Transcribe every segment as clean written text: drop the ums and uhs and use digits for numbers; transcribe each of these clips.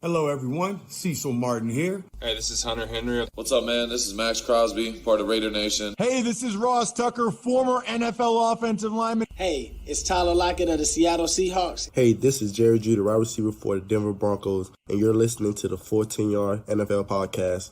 Hello, everyone. Cecil Martin here. Hey, this is Hunter Henry. What's up, man? This is Max Crosby, part of Raider Nation. Hey, this is Ross Tucker, former NFL offensive lineman. Hey, it's Tyler Lockett of the Seattle Seahawks. Hey, this is Jerry Judy, wide receiver for the Denver Broncos, and you're listening to the 14-Yard NFL Podcast.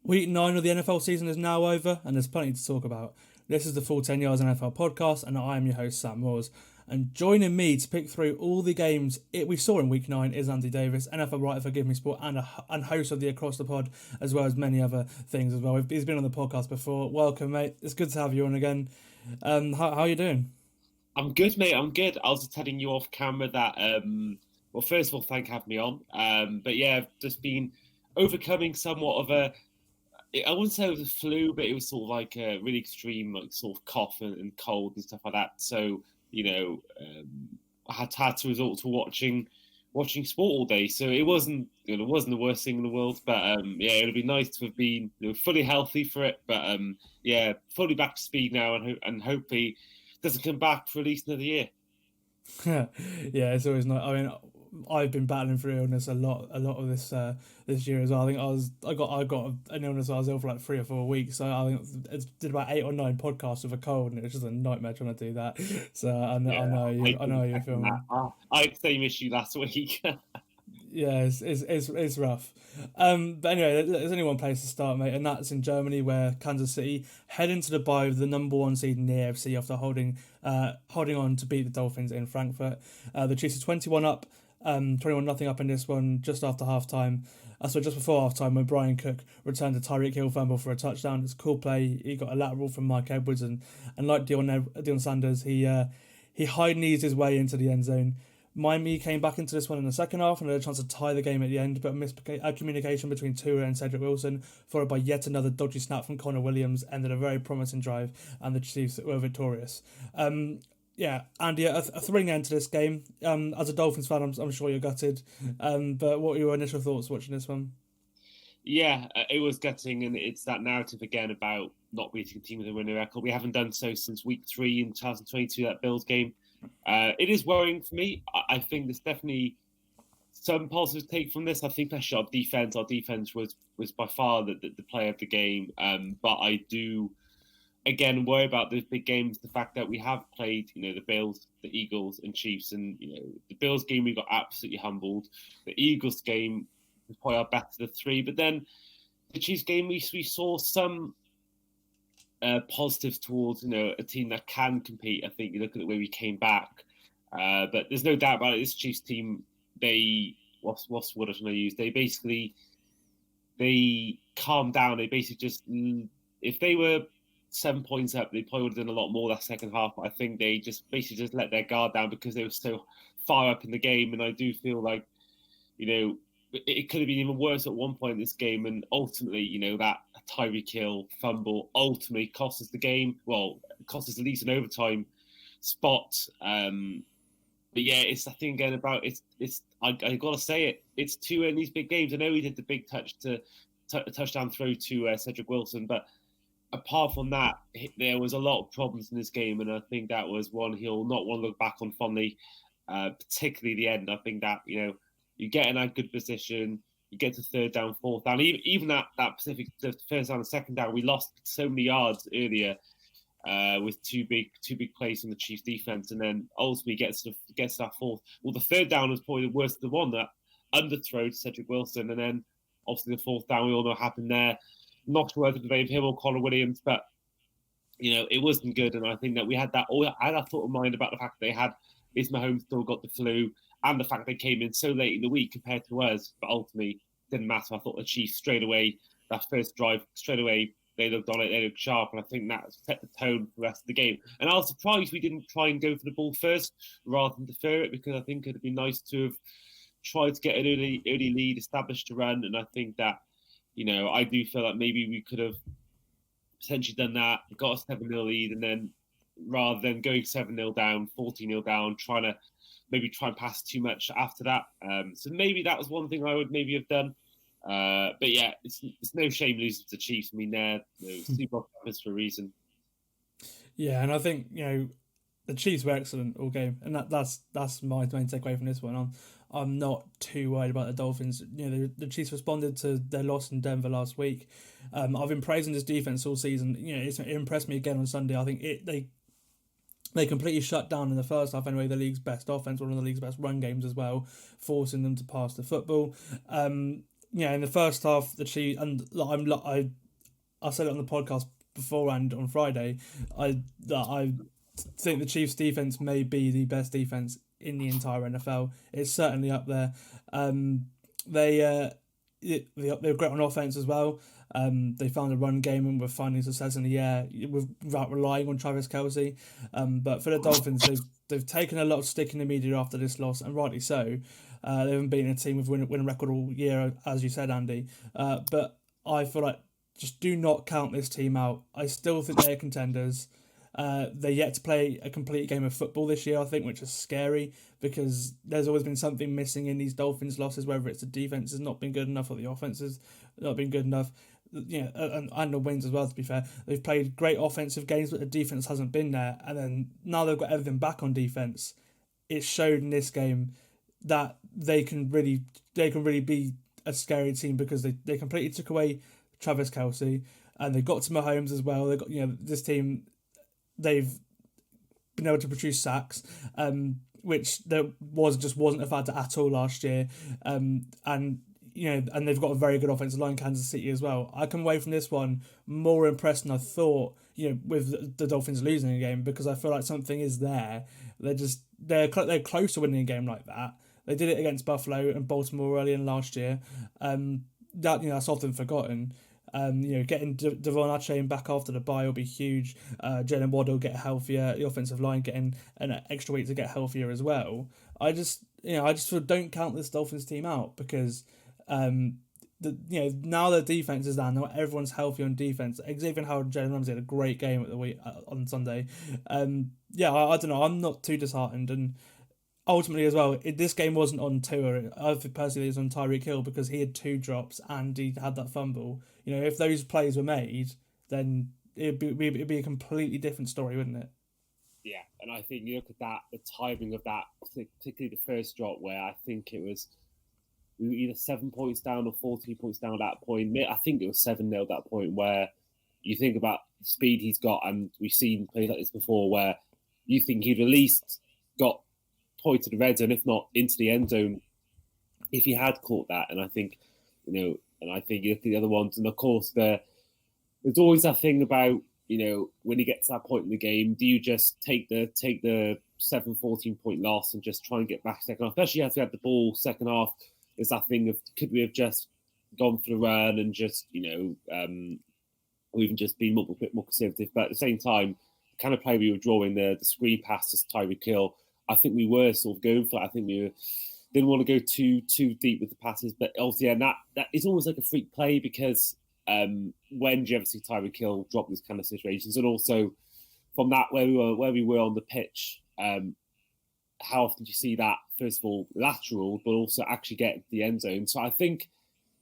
Week 9 of the NFL season is now over, and there's plenty to talk about. This is the Full 10 Yards NFL podcast, and I am your host, Sam Moores. And joining me to pick through all the games we saw in Week 9 is Andy Davies, NFL writer for Give Me Sport and host of the Across the Pod, as well as many other things as well. He's been on the podcast before. Welcome, mate. It's good to have you on again. How are you doing? I'm good, mate. I'm good. I was just telling you off camera that, well, first of all, thank you for having me on. But yeah, I've just been overcoming somewhat of a, I wouldn't say it was a flu, but it was sort of like a really extreme, like sort of cough and cold and stuff like that. So, you know, I had to resort to watching sport all day. So it wasn't the worst thing in the world. But yeah, it'd be nice to have been fully healthy for it. But yeah, fully back to speed now, and hopefully doesn't come back for at least another year. Yeah, it's always nice. I mean, I've been battling through illness a lot of this year as well. I think I got an illness. I was ill for like 3 or 4 weeks. So I think I did about 8 or 9 podcasts with a cold, and it was just a nightmare trying to do that. So I know you're feeling. I had the same issue last week. Yeah, it's rough. But anyway, there's only one place to start, mate, and that's in Germany, where Kansas City head into the bye with the number 1 seed in the AFC after holding on to beat the Dolphins in Frankfurt. The Chiefs are 21 up. 21-0 up in this one just after half-time. So just before half-time, when Brian Cook returned a Tyreek Hill fumble for a touchdown. It's a cool play. He got a lateral from Mike Edwards, and like Deion Sanders, he high-knees his way into the end zone. Miami came back into this one in the second half and had a chance to tie the game at the end, but miscommunication between Tua and Cedric Wilson, followed by yet another dodgy snap from Connor Williams, ended a very promising drive, and the Chiefs were victorious. Yeah, Andy, a thrilling end to this game. As a Dolphins fan, I'm sure you're gutted. But what were your initial thoughts watching this one? Yeah, it was gutting, and it's that narrative again about not beating a team with a winning record. We haven't done so since week 3 in 2022, that Bills game. It is worrying for me. I think there's definitely some positive take from this. I think our defense was by far the player of the game. But I do, again, worry about those big games. The fact that we have played, the Bills, the Eagles, and Chiefs, and the Bills game we got absolutely humbled. The Eagles game was probably our best of the 3, but then the Chiefs game we saw some positives towards a team that can compete. I think you look at the way we came back, but there's no doubt about it. This Chiefs team, what's word I'm going to use? They calmed down. They basically just, if they were 7 points up, they probably would have done a lot more that second half. But I think they just basically just let their guard down because they were so far up in the game. And I do feel like, it could have been even worse at one point in this game. And ultimately, that Tyreek Hill fumble ultimately cost us the game. Well, it cost us at least an overtime spot. But yeah, it's the thing again about I got to say it. It's Tua in these big games. I know he did the big touchdown throw to Cedric Wilson, but apart from that, there was a lot of problems in this game, and I think that was one he'll not want to look back on fondly, particularly the end. I think that, you get in that good position, you get to 3rd down, 4th down, even that specific the first down and second down, we lost so many yards earlier with two big plays from the Chiefs defense, and then ultimately gets to that 4th. Well, the 3rd down was probably the worst of the one, that underthrow to Cedric Wilson, and then obviously the 4th down we all know what happened there. Not sure whether Dave Hill or Connor Williams, but it wasn't good. And I think that I had that thought of mind about the fact that is Mahomes still got the flu, and the fact they came in so late in the week compared to us, but ultimately didn't matter. I thought the Chiefs straight away, that first drive, straight away they looked on it, they looked sharp, and I think that set the tone for the rest of the game. And I was surprised we didn't try and go for the ball first rather than defer it, because I think it'd be nice to have tried to get an early lead established to run. And I think that, I do feel like maybe we could have potentially done that, got a 7-0 lead, and then rather than going 7-0 down, 14-0 down, trying to maybe try and pass too much after that. So maybe that was one thing I would maybe have done. But yeah, it's no shame losing to the Chiefs. I mean, they're Super Bowl champions for a reason. Yeah, and I think the Chiefs were excellent all game, and that's my main takeaway from this one. I'm not too worried about the Dolphins. The Chiefs responded to their loss in Denver last week. I've been praising this defense all season. It impressed me again on Sunday. I think they completely shut down in the first half anyway the league's best offense, one of the league's best run games as well, forcing them to pass the football. In the first half, the Chiefs, and I said it on the podcast beforehand on Friday, I think the Chiefs' defense may be the best defense in the entire NFL. It's certainly up there. They're great on offense as well. They found a run game and were finding success in the air without relying on Travis Kelce. But for the Dolphins, they've taken a lot of stick in the media after this loss, and rightly so. They haven't been a team with win record all year, as you said, Andy. But I feel like just do not count this team out. I still think they're contenders. They're yet to play a complete game of football this year, I think, which is scary because there's always been something missing in these Dolphins losses, whether it's the defense has not been good enough or the offense has not been good enough. And the wins as well, to be fair. They've played great offensive games, but the defense hasn't been there. And then now they've got everything back on defense. It showed in this game that they can really be a scary team because they completely took away Travis Kelce and they got to Mahomes as well. They got this team. They've been able to produce sacks, which wasn't a factor at all last year, and they've got a very good offensive line, Kansas City as well. I come away from this one more impressed than I thought, with the Dolphins losing a game because I feel like something is there. They're close to winning a game like that. They did it against Buffalo and Baltimore early in last year. That's often forgotten. Getting Devon Achane back after the bye will be huge. Jalen Waddle will get healthier. The offensive line getting an extra week to get healthier as well. I just sort of don't count this Dolphins team out because now their defense is down. Now everyone's healthy on defense. Xavier Howard and Jalen Ramsey had a great game at the week on Sunday. I don't know. I'm not too disheartened and. Ultimately, as well, this game wasn't on Tua. I think personally it was on Tyreek Hill because he had 2 drops and he had that fumble. If those plays were made, then it'd be a completely different story, wouldn't it? Yeah, and I think you look at that, the timing of that, particularly the first drop where I think it was we were either 7 points down or 14 points down at that point. I think it was 7-0 at that point where you think about the speed he's got, and we've seen plays like this before where you think he'd at least got point to the red zone, if not into the end zone, if he had caught that. And I think, and I think you look at the other ones, and of course there's always that thing about, when you get to that point in the game, do you just take the 7-14 point loss and just try and get back second half? Especially as we had the ball second half, there's that thing of could we have just gone for the run and just, or even just been a bit more conservative. But at the same time, the kind of play we were drawing, the screen pass to Tyreek Hill, I think we were sort of going for it. I think we didn't want to go too deep with the passes, but obviously, and that is almost like a freak play because when do you ever see Tyreek Hill drop these kind of situations? And also from that where we were on the pitch, how often do you see that? First of all, lateral, but also actually get the end zone. So I think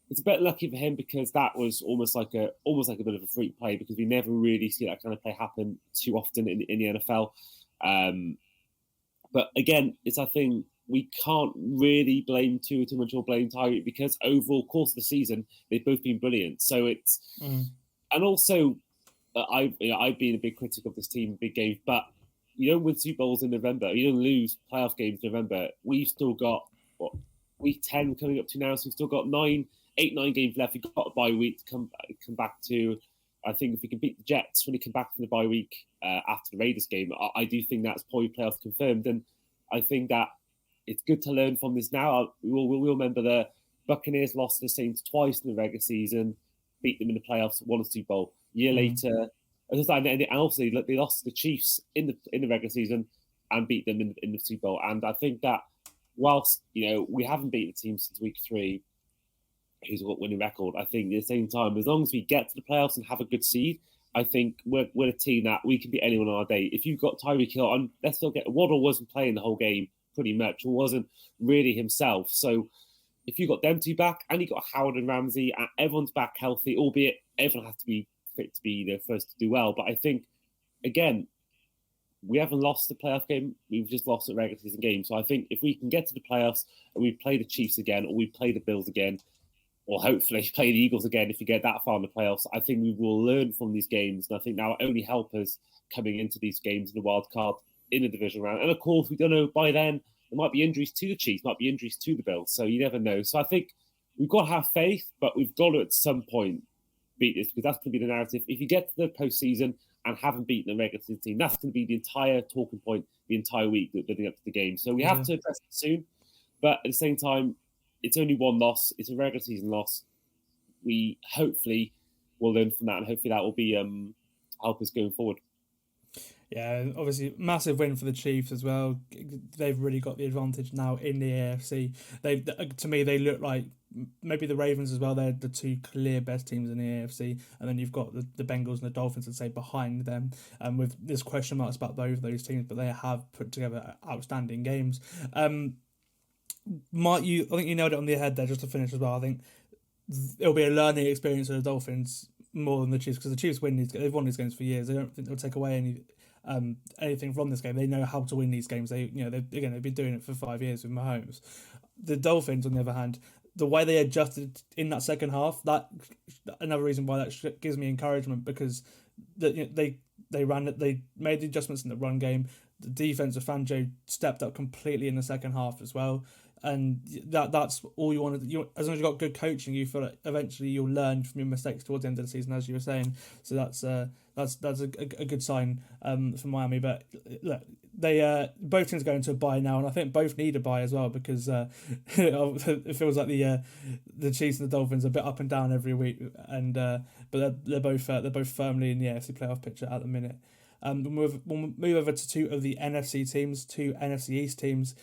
it's a bit lucky for him because that was almost like a bit of a freak play because we never really see that kind of play happen too often in the NFL. But again, it's I think we can't really blame too much or blame Tyreek because overall course of the season they've both been brilliant. So it's and also I've been a big critic of this team, big games, but you don't win Super Bowls in November, you don't lose playoff games in November. We've still got week 10 coming up to now, so we've still got 9 games left. We've got a bye week to come back to. I think if we can beat the Jets when we come back from the bye week after the Raiders game, I do think that's probably playoffs confirmed. And I think that it's good to learn from this now. We'll remember the Buccaneers lost to the Saints twice in the regular season, beat them in the playoffs, won a Super Bowl. A year later, and also they lost to the Chiefs in the regular season and beat them in the Super Bowl. And I think that whilst we haven't beaten the team since week 3, who's got winning record, I think at the same time, as long as we get to the playoffs and have a good seed, I think we're a team that we can beat anyone on our day. If you've got Tyreek Hill, and let's not get Waddle wasn't playing the whole game pretty much, or wasn't really himself. So if you got them two back and you got Howard and Ramsey and everyone's back healthy, albeit everyone has to be fit to be the first to do well. But I think, again, we haven't lost the playoff game. We've just lost the regular season game. So I think if we can get to the playoffs and we play the Chiefs again, or we play the Bills again, or hopefully play the Eagles again if we get that far in the playoffs, I think we will learn from these games. And I think that will only help us coming into these games in the wild card in the division round. And of course, we don't know by then, there might be injuries to the Chiefs, might be injuries to the Bills. So you never know. So I think we've got to have faith, but we've got to at some point beat this, because that's going to be the narrative. If you get to the postseason and haven't beaten the regular season team, that's going to be the entire talking point the entire week leading up to the game. So we have to address it soon. But at the same time, it's only one loss. It's a regular season loss. We hopefully will learn from that, and hopefully that will be help us going forward. Yeah, obviously massive win for the Chiefs as well. They've really got the advantage now in the AFC. To me, they look like maybe the Ravens as well. They're the two clear best teams in the AFC, and then you've got the Bengals and the Dolphins, I'd say, behind them. With there's question marks about both of those teams, but they have put together outstanding games. I think you nailed it on the head there. Just to finish as well, I think it'll be a learning experience for the Dolphins more than the Chiefs, because the Chiefs they've won these games for years. I don't think they'll take away anything from this game. They know how to win these games. They've been doing it for 5 years with Mahomes. The Dolphins, on the other hand, the way they adjusted in that second half, that another reason why that gives me encouragement, because they made the adjustments in the run game. The defense of Fangio stepped up completely in the second half as well. And that's all you want to. As long as you've got good coaching, you feel like eventually you'll learn from your mistakes towards the end of the season, as you were saying. So that's a good sign for Miami. But look, they both teams go into a bye now, and I think both need a bye as well, because it feels like the Chiefs and the Dolphins are a bit up and down every week, and but they're both firmly in the AFC playoff picture at the minute. We'll move over to two of the NFC teams, two NFC East teams.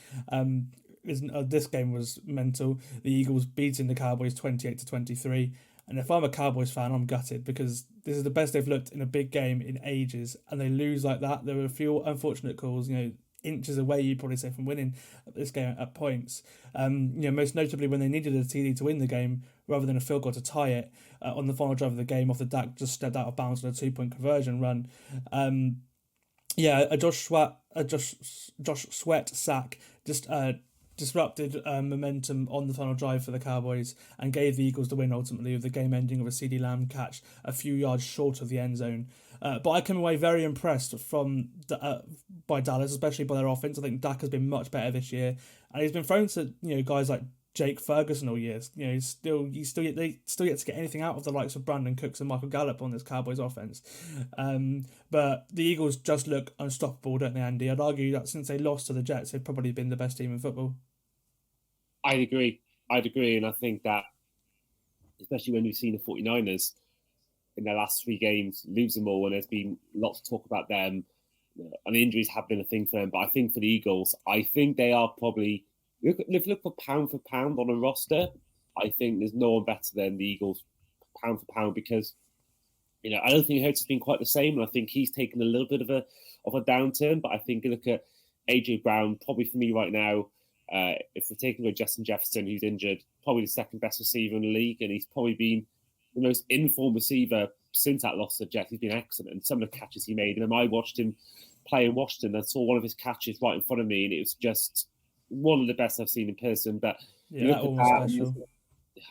This game was mental. The Eagles beating the Cowboys 28-23. And if I'm a Cowboys fan, I'm gutted, because this is the best they've looked in a big game in ages, and they lose like that. There were a few unfortunate calls, inches away, you'd probably say, from winning this game at points. Most notably when they needed a TD to win the game rather than a field goal to tie it on the final drive of the game off the Dak just stepped out of bounds on a 2-point conversion run. A Josh Sweat sack just disrupted momentum on the final drive for the Cowboys and gave the Eagles the win ultimately, with the game ending with a CeeDee Lamb catch a few yards short of the end zone. But I came away very impressed by Dallas, especially by their offense. I think Dak has been much better this year, and he's been thrown to guys like Jake Ferguson all year. They still yet to get anything out of the likes of Brandon Cooks and Michael Gallup on this Cowboys offense. But the Eagles just look unstoppable, don't they, Andy? I'd argue that since they lost to the Jets, they've probably been the best team in football. I'd agree, and I think that, especially when we've seen the 49ers in their last 3 games lose them all, and there's been lots of talk about them, and injuries have been a thing for them. But I think for the Eagles, I think they are probably, if you look for pound on a roster, I think there's no one better than the Eagles pound for pound, because I don't think Hurts has been quite the same, and I think he's taken a little bit of a downturn. But I think you look at AJ Brown, probably for me right now, if we're taking away Justin Jefferson, who's injured, probably the second best receiver in the league, and he's probably been the most informed receiver since that loss to the Jets. He's been excellent, and some of the catches he made. And I watched him play in Washington, and saw one of his catches right in front of me, and it was just one of the best I've seen in person. But yeah, that one was special.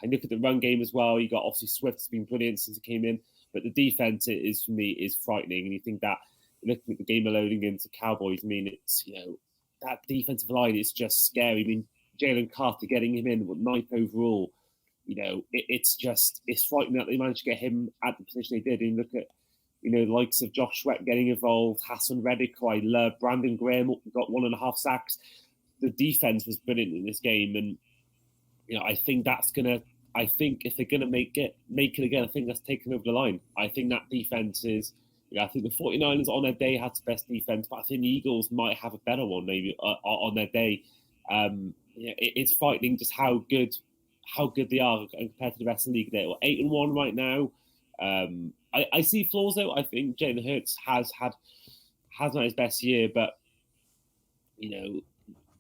I look at the run game as well. You got obviously Swift's been brilliant since he came in, but the defense is, for me, is frightening. And you think that, looking at the game alone against the Cowboys, I mean, it's that defensive line is just scary. I mean, Jalen Carter getting him in with 9th overall, it's frightening that they managed to get him at the position they did. And look at, the likes of Josh Sweat getting involved, Hassan Reddick, who I love, Brandon Graham got 1.5 sacks. The defense was brilliant in this game, and I think if they're gonna make it again, I think that's taken over the line. I think that defense is. I think the 49ers on their day had the best defense, but I think the Eagles might have a better one maybe on their day. It's frightening just how good they are compared to the rest of the league. They're 8-1 right now. I see flaws though. I think Jalen Hurts has not his best year, but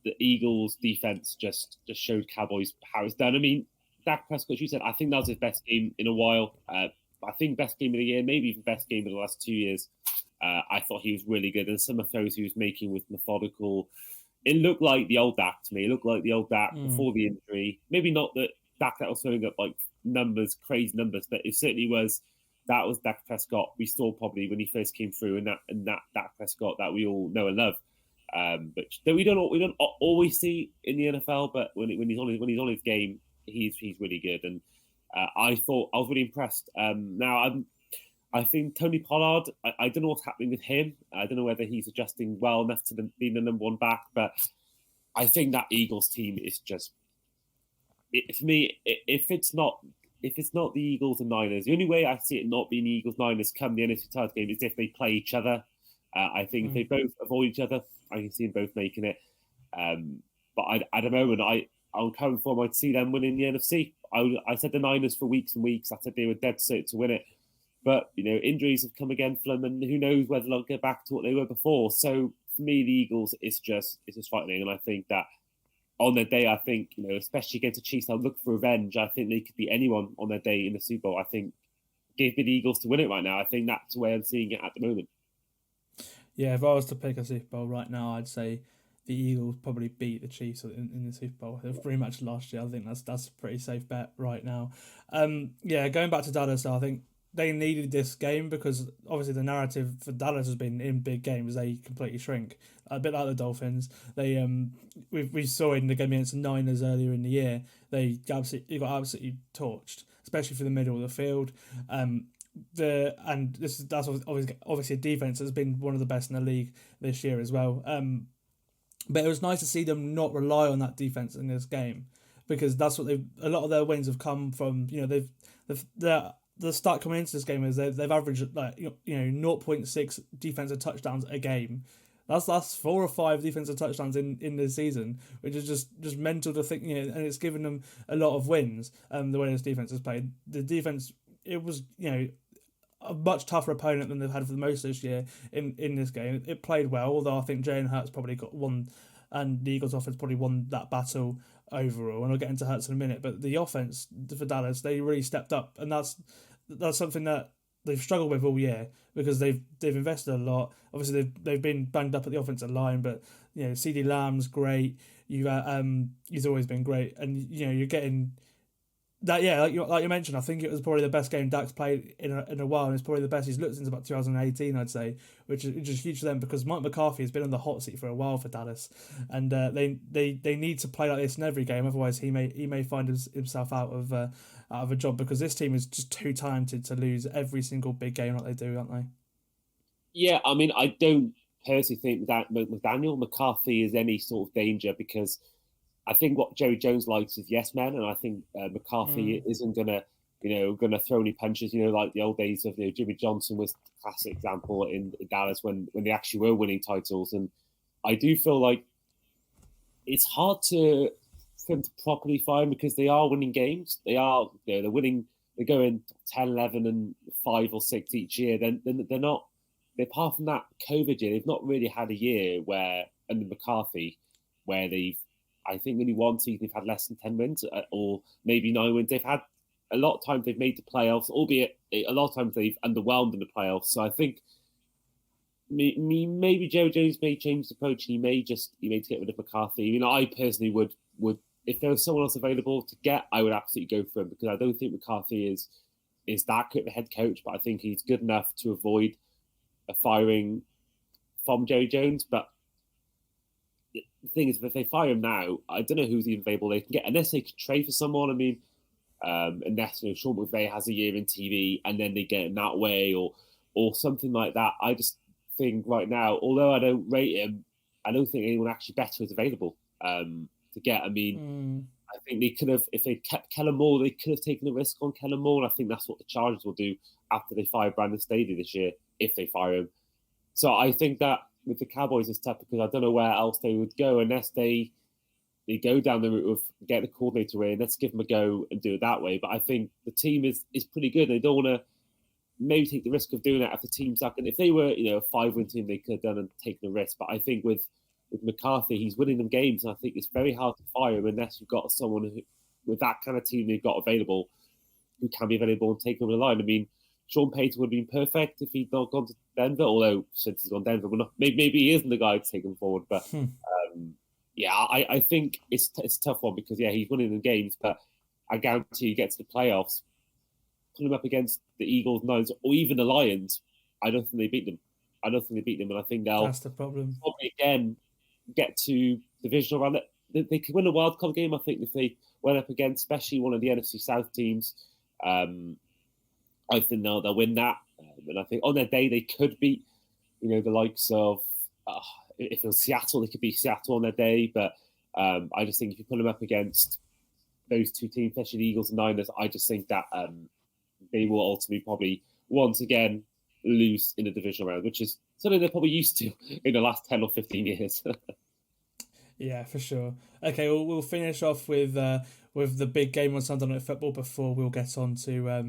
the Eagles' defense just showed Cowboys how it's done. I mean, Dak Prescott, as you said, I think that was his best game in a while. I think best game of the year, maybe even best game of the last 2 years. I thought he was really good, and some of those he was making was methodical. It looked like the old Dak to me. It looked like the old Dak before the injury. Maybe not that Dak that was throwing up like numbers, crazy numbers, but it certainly was. That was Dak Prescott we saw probably when he first came through, and that Dak Prescott that we all know and love. But that we don't always see in the NFL. But when he's on his game, he's really good, and I was really impressed. I think Tony Pollard, I don't know what's happening with him. I don't know whether he's adjusting well enough to being the number one back, but I think that Eagles team is just, for me, if it's not the Eagles and Niners, the only way I see it not being the Eagles Niners come the NFC title game is if they play each other. I think if they both avoid each other, I can see them both making it. But at the moment, on current form, I'd see them winning the NFC. I said the Niners for weeks and weeks. I said they were dead set to win it. But, injuries have come again for them, and who knows whether they'll get back to what they were before. So, for me, the Eagles, it's just frightening. And I think that on their day, especially against the Chiefs, they'll look for revenge. I think they could beat anyone on their day in the Super Bowl. I think give me the Eagles to win it right now. I think that's the way I'm seeing it at the moment. Yeah, if I was to pick a Super Bowl right now, I'd say the Eagles probably beat the Chiefs in the Super Bowl. It was pretty much last year. I think that's a pretty safe bet right now. Going back to Dallas, I think they needed this game because obviously the narrative for Dallas has been in big games they completely shrink, a bit like the Dolphins. They we saw in the game against the Niners earlier in the year, they got absolutely torched, especially for the middle of the field. That's obviously a defense that's been one of the best in the league this year as well. But it was nice to see them not rely on that defense in this game, because that's what a lot of their wins have come from. The start coming into this game is they've averaged 0.6 defensive touchdowns a game. That's 4 or 5 defensive touchdowns in this season, which is just mental to think. And it's given them a lot of wins. The way this defense has played, the defense, it was a much tougher opponent than they've had for the most this year in this game. It played well, although I think Jalen Hurts probably got one, and the Eagles offense probably won that battle overall. And I'll get into Hurts in a minute, but the offense for Dallas, they really stepped up, and that's something that they've struggled with all year because they've invested a lot. Obviously, they've been banged up at the offensive line, but CeeDee Lamb's great. He's always been great, and you're getting that. Yeah, like you mentioned, I think it was probably the best game Dak's played in a while, and it's probably the best he's looked since about 2018, I'd say, which is huge for them because Mike McCarthy has been on the hot seat for a while for Dallas, and they need to play like this in every game, otherwise he may find himself out of a job, because this team is just too talented to lose every single big game like they do, aren't they? Yeah, I mean, I don't personally think that McCarthy is any sort of danger, because I think what Jerry Jones likes is yes men, and I think McCarthy isn't gonna throw any punches. Like the old days of Jimmy Johnson was the classic example in Dallas when they actually were winning titles, and I do feel like it's hard for them to properly fire him because they are winning games. They are, they're winning. They're going 10, 11, and 5 or 6 each year. Then they're not. Apart from that COVID year, they've not really had a year where under McCarthy where they've. I think only one season they've had less than 10 wins, or maybe 9 wins. They've had a lot of times they've made the playoffs, albeit a lot of times they've underwhelmed in the playoffs. So I think maybe Jerry Jones may change the approach, and he may get rid of McCarthy. I personally would if there was someone else available to get, I would absolutely go for him, because I don't think McCarthy is that good of a head coach, but I think he's good enough to avoid a firing from Jerry Jones. But the thing is, if they fire him now, I don't know who's even available they can get, unless they could trade for someone. I mean, unless Sean McVay has a year in TV and then they get him that way, or something like that. I just think right now, although I don't rate him, I don't think anyone actually better is available to get. I mean, I think they could have, if they kept Kellen Moore, they could have taken a risk on Kellen Moore, and I think that's what the Chargers will do after they fire Brandon Staley this year, if they fire him. So I think that with the Cowboys it's tough, because I don't know where else they would go unless they go down the route of get the coordinator in, let's give them a go and do it that way. But I think the team is pretty good. They don't want to maybe take the risk of doing that if the team's not. And if they were, a 5-win team, they could have done and taken a risk. But I think with with McCarthy, he's winning them games, and I think it's very hard to fire him unless you've got someone who, with that kind of team they've got available, who can be available and take over the line. I mean, Sean Payton would have been perfect if he'd not gone to Denver, although since he's gone Denver, maybe he isn't the guy to take him forward. But I think it's a tough one because, he's winning the games, but I guarantee you get to the playoffs, put him up against the Eagles, Lions, or even the Lions, I don't think they beat them. And I think they'll That's the problem. probably again get to divisional round. They could win a wild card game, I think, if they went up against, especially one of the NFC South teams. I think they'll win that. And I think on their day they could beat, the likes of, if it was Seattle, they could beat Seattle on their day. But I just think if you put them up against those two teams, especially the Eagles and Niners, I just think that they will ultimately probably once again lose in the divisional round, which is something they're probably used to in the last 10 or 15 years. Yeah, for sure. Okay, we'll finish off with the big game on Sunday Night Football before we'll get on to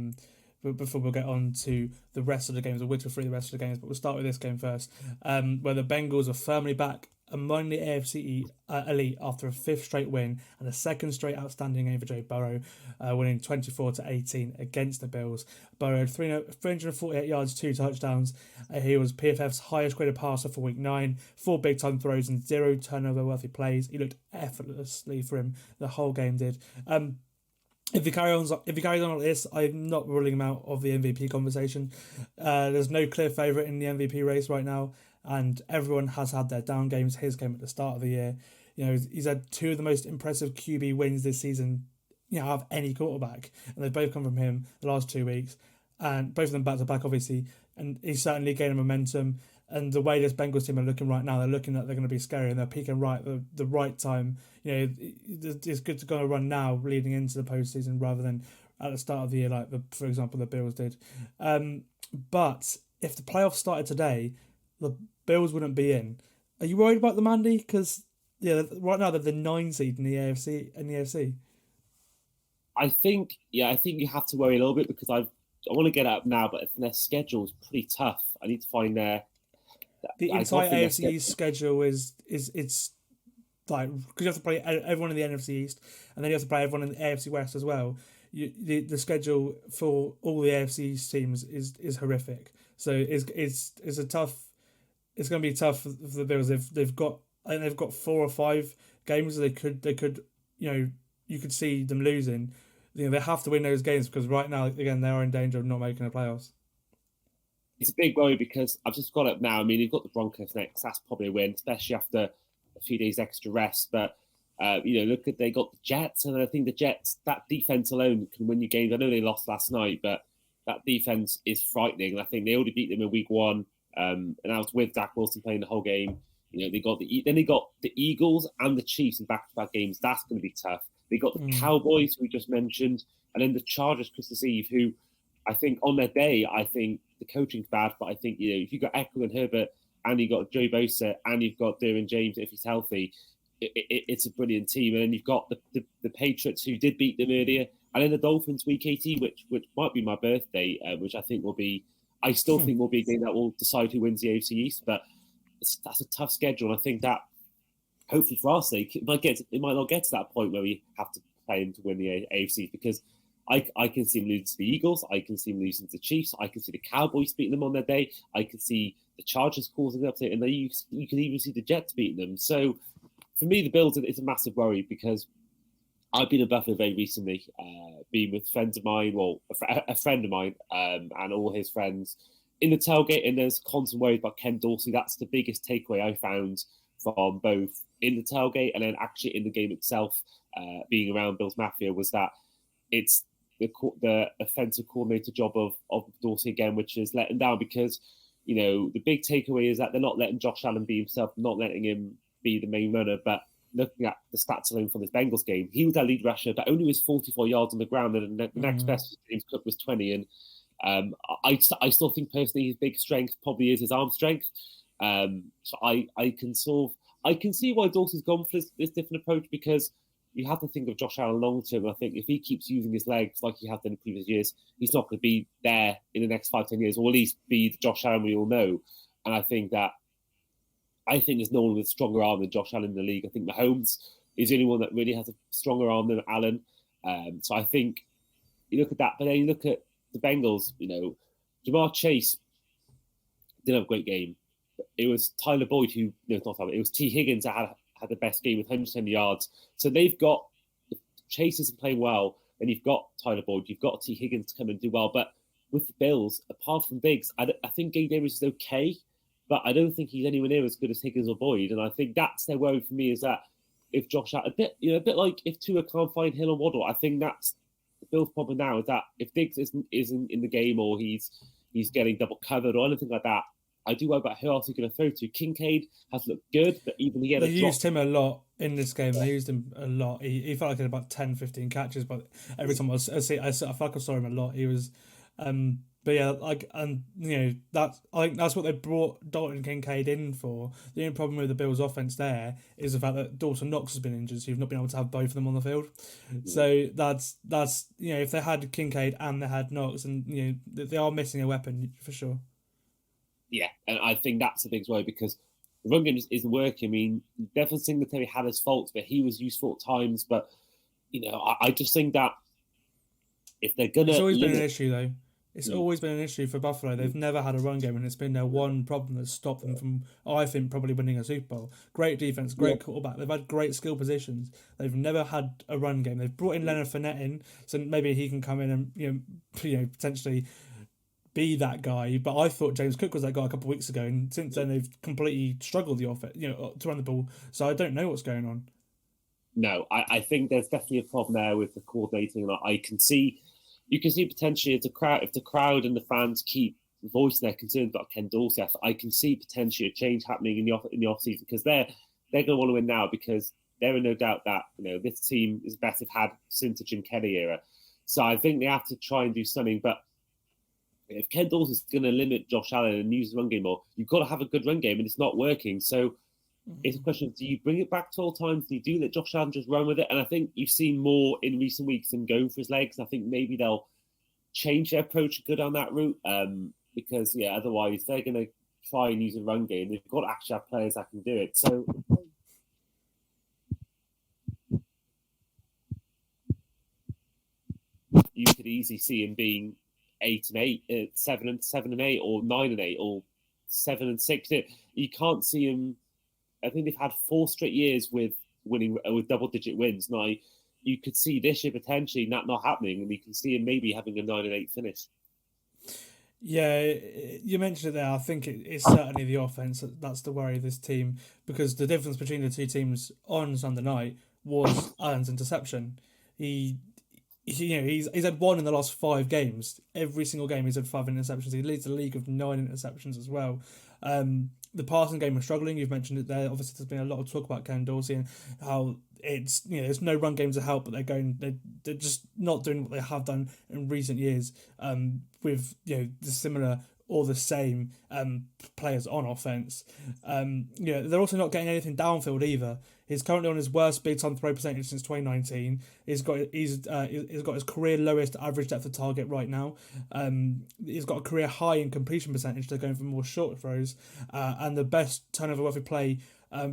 the rest of the games, or which are through the rest of the games. But we'll start with this game first, where the Bengals are firmly back among the AFC elite after a fifth straight win and a second straight outstanding game for Joe Burrow, winning 24-18 against the Bills. Burrow had 348 yards, 2 touchdowns. He was PFF's highest graded passer for Week 9, 4 big-time throws and 0 turnover-worthy plays. He looked effortlessly for him. The whole game did. If he carries on like this, I'm not ruling him out of the MVP conversation. There's no clear favourite in the MVP race right now, and everyone has had their down games. His game at the start of the year, he's had 2 of the most impressive QB wins this season, out of any quarterback, and they've both come from him the last 2 weeks, and both of them back to back, obviously. And he's certainly gaining momentum. And the way this Bengals team are looking right now, they're looking like they're going to be scary, and they're peaking right at the right time. It's good to go and run now, leading into the postseason, rather than at the start of the year, for example, the Bills did. But if the playoffs started today, the Bills wouldn't be in. Are you worried about them, Andy? Because right now they're the 9 seed in the AFC. I think you have to worry a little bit because I want to get up now, but their schedule is pretty tough. I need to find the entire AFC schedule is like, because you have to play everyone in the NFC East, and then you have to play everyone in the AFC West as well. The schedule for all the AFC teams is horrific. So it's going to be tough for the Bills. They've got 4 or 5 games they could you could see them losing. They have to win those games because right now, again, they are in danger of not making the playoffs. It's a big worry because I've just got it now. I mean, you've got the Broncos next. That's probably a win, especially after a few days extra rest. But, they got the Jets. And I think the Jets, that defense alone can win you games. I know they lost last night, but that defense is frightening. And I think they already beat them in Week 1. And I was with Dak Wilson playing the whole game. They got the Eagles and the Chiefs in back-to-back games. That's going to be tough. They got the Cowboys, who we just mentioned, and then the Chargers Christmas Eve, who I think on their day, I think the coaching's bad, but I think, if you've got Eckler and Herbert and you've got Joey Bosa and you've got Derwin James, if he's healthy, it's a brilliant team. And then you've got the Patriots, who did beat them earlier, and then the Dolphins Week 18, which might be my birthday, which I think will be, I still think will be a game that will decide who wins the AFC East, but that's a tough schedule. And I think that, hopefully for our sake, it might not get to that point where we have to play him to win the AFC, because I can see them losing to the Eagles. I can see them losing to the Chiefs. I can see the Cowboys beating them on their day. I can see the Chargers causing an upset, and then you can even see the Jets beating them. So for me, the Bills, it's a massive worry because I've been in Buffalo very recently, being with friends of mine, a friend of mine, and all his friends in the tailgate, and there's constant worries about Ken Dorsey. That's the biggest takeaway I found from both in the tailgate and then actually in the game itself, being around Bills Mafia, was that it's the offensive coordinator job of Dorsey again, which is letting down, because the big takeaway is that they're not letting Josh Allen be himself, not letting him be the main runner. But looking at the stats alone from this Bengals game, he was their lead rusher, but only was 44 yards on the ground, and the next best James Cook was 20. And I still think personally his big strength probably is his arm strength. So I can see why Dorsey's gone for this different approach, because you have to think of Josh Allen long term. I think if he keeps using his legs like he has done in previous years, he's not going to be there in the next 5-10 years, or at least be the Josh Allen we all know. And I think I think there's no one with a stronger arm than Josh Allen in the league. I think Mahomes is the only one that really has a stronger arm than Allen. So I think you look at that, but then you look at the Bengals. Jamar Chase didn't have a great game. It was Tyler Boyd who, no, not Tyler, it was T. Higgins that had the best game with 110 yards. So they've got, if Chase isn't playing well, then you've got Tyler Boyd, you've got T. Higgins to come and do well. But with the Bills, apart from Diggs, I think Gabe Davis is okay, but I don't think he's anywhere near as good as Higgins or Boyd. And I think that's their worry for me, is that if Josh Allen, a bit like if Tua can't find Hill or Waddle, I think that's the Bills' problem now, is that if Diggs isn't in the game, or he's getting double covered or anything like that, I do worry about who else he's going to throw to. Kincaid has looked good, but even he had they used him a lot in this game. They used him a lot. He felt like he had about 10, 15 catches, but every time I felt like I saw him a lot. He was, but yeah, I think that's what they brought Dalton Kincaid in for. The only problem with the Bills' offense there is the fact that Dawson Knox has been injured, so you've not been able to have both of them on the field. So that's if they had Kincaid and they had Knox, and they are missing a weapon for sure. Yeah, and I think that's the biggest worry, because the run game just isn't working. I mean, Devin Singletary had his faults, but he was useful at times. But, I just think that if they're going to... It's always been an issue, though. It's always been an issue for Buffalo. They've never had a run game, and it's been their one problem that's stopped them from, I think, probably winning a Super Bowl. Great defense, great quarterback. They've had great skill positions. They've never had a run game. They've brought in Leonard Fournette in, so maybe he can come in and potentially be that guy. But I thought James Cook was that guy a couple of weeks ago, and since then they've completely struggled the offense, to run the ball. So I don't know what's going on. No, I think there's definitely a problem there with the coordinating, and you can see potentially if the crowd and the fans keep voicing their concerns about Ken Dorsey, I can see potentially a change happening in the off season, because they're going to want to win now, because there is no doubt that this team is better had since the Jim Kelly era. So I think they have to try and do something. But if Ken Dorsey's going to limit Josh Allen and use the run game more, you've got to have a good run game, and it's not working. So it's a question of, do you bring it back to all times? Do you do let Josh Allen just run with it? And I think you've seen more in recent weeks him going for his legs. I think maybe they'll change their approach and go down that route, because, otherwise they're going to try and use a run game. They've got to actually have players that can do it. So you could easily see him being 8-8, 7-8, or 9-8, or 7-6. You can't see him. I think they've had 4 straight years with winning with double-digit wins. Now you could see this year potentially that not happening, and you can see him maybe having a 9-8 finish. Yeah, you mentioned it there. I think it's certainly the offense that's the worry of this team, because the difference between the two teams on Sunday night was Allen's interception. He's had 1 in the last 5 games. Every single game he's had 5 interceptions. He leads the league with 9 interceptions as well. The passing game was struggling. You've mentioned it there. Obviously, there's been a lot of talk about Ken Dorsey and how it's there's no run game to help, but they're just not doing what they have done in recent years. With the similar or the same players on offense. They're also not getting anything downfield either. He's currently on his worst big time throw percentage since 2019. He's got his career lowest average depth of target right now. He's got a career high in completion percentage. They're going for more short throws, and the best turnover worthy play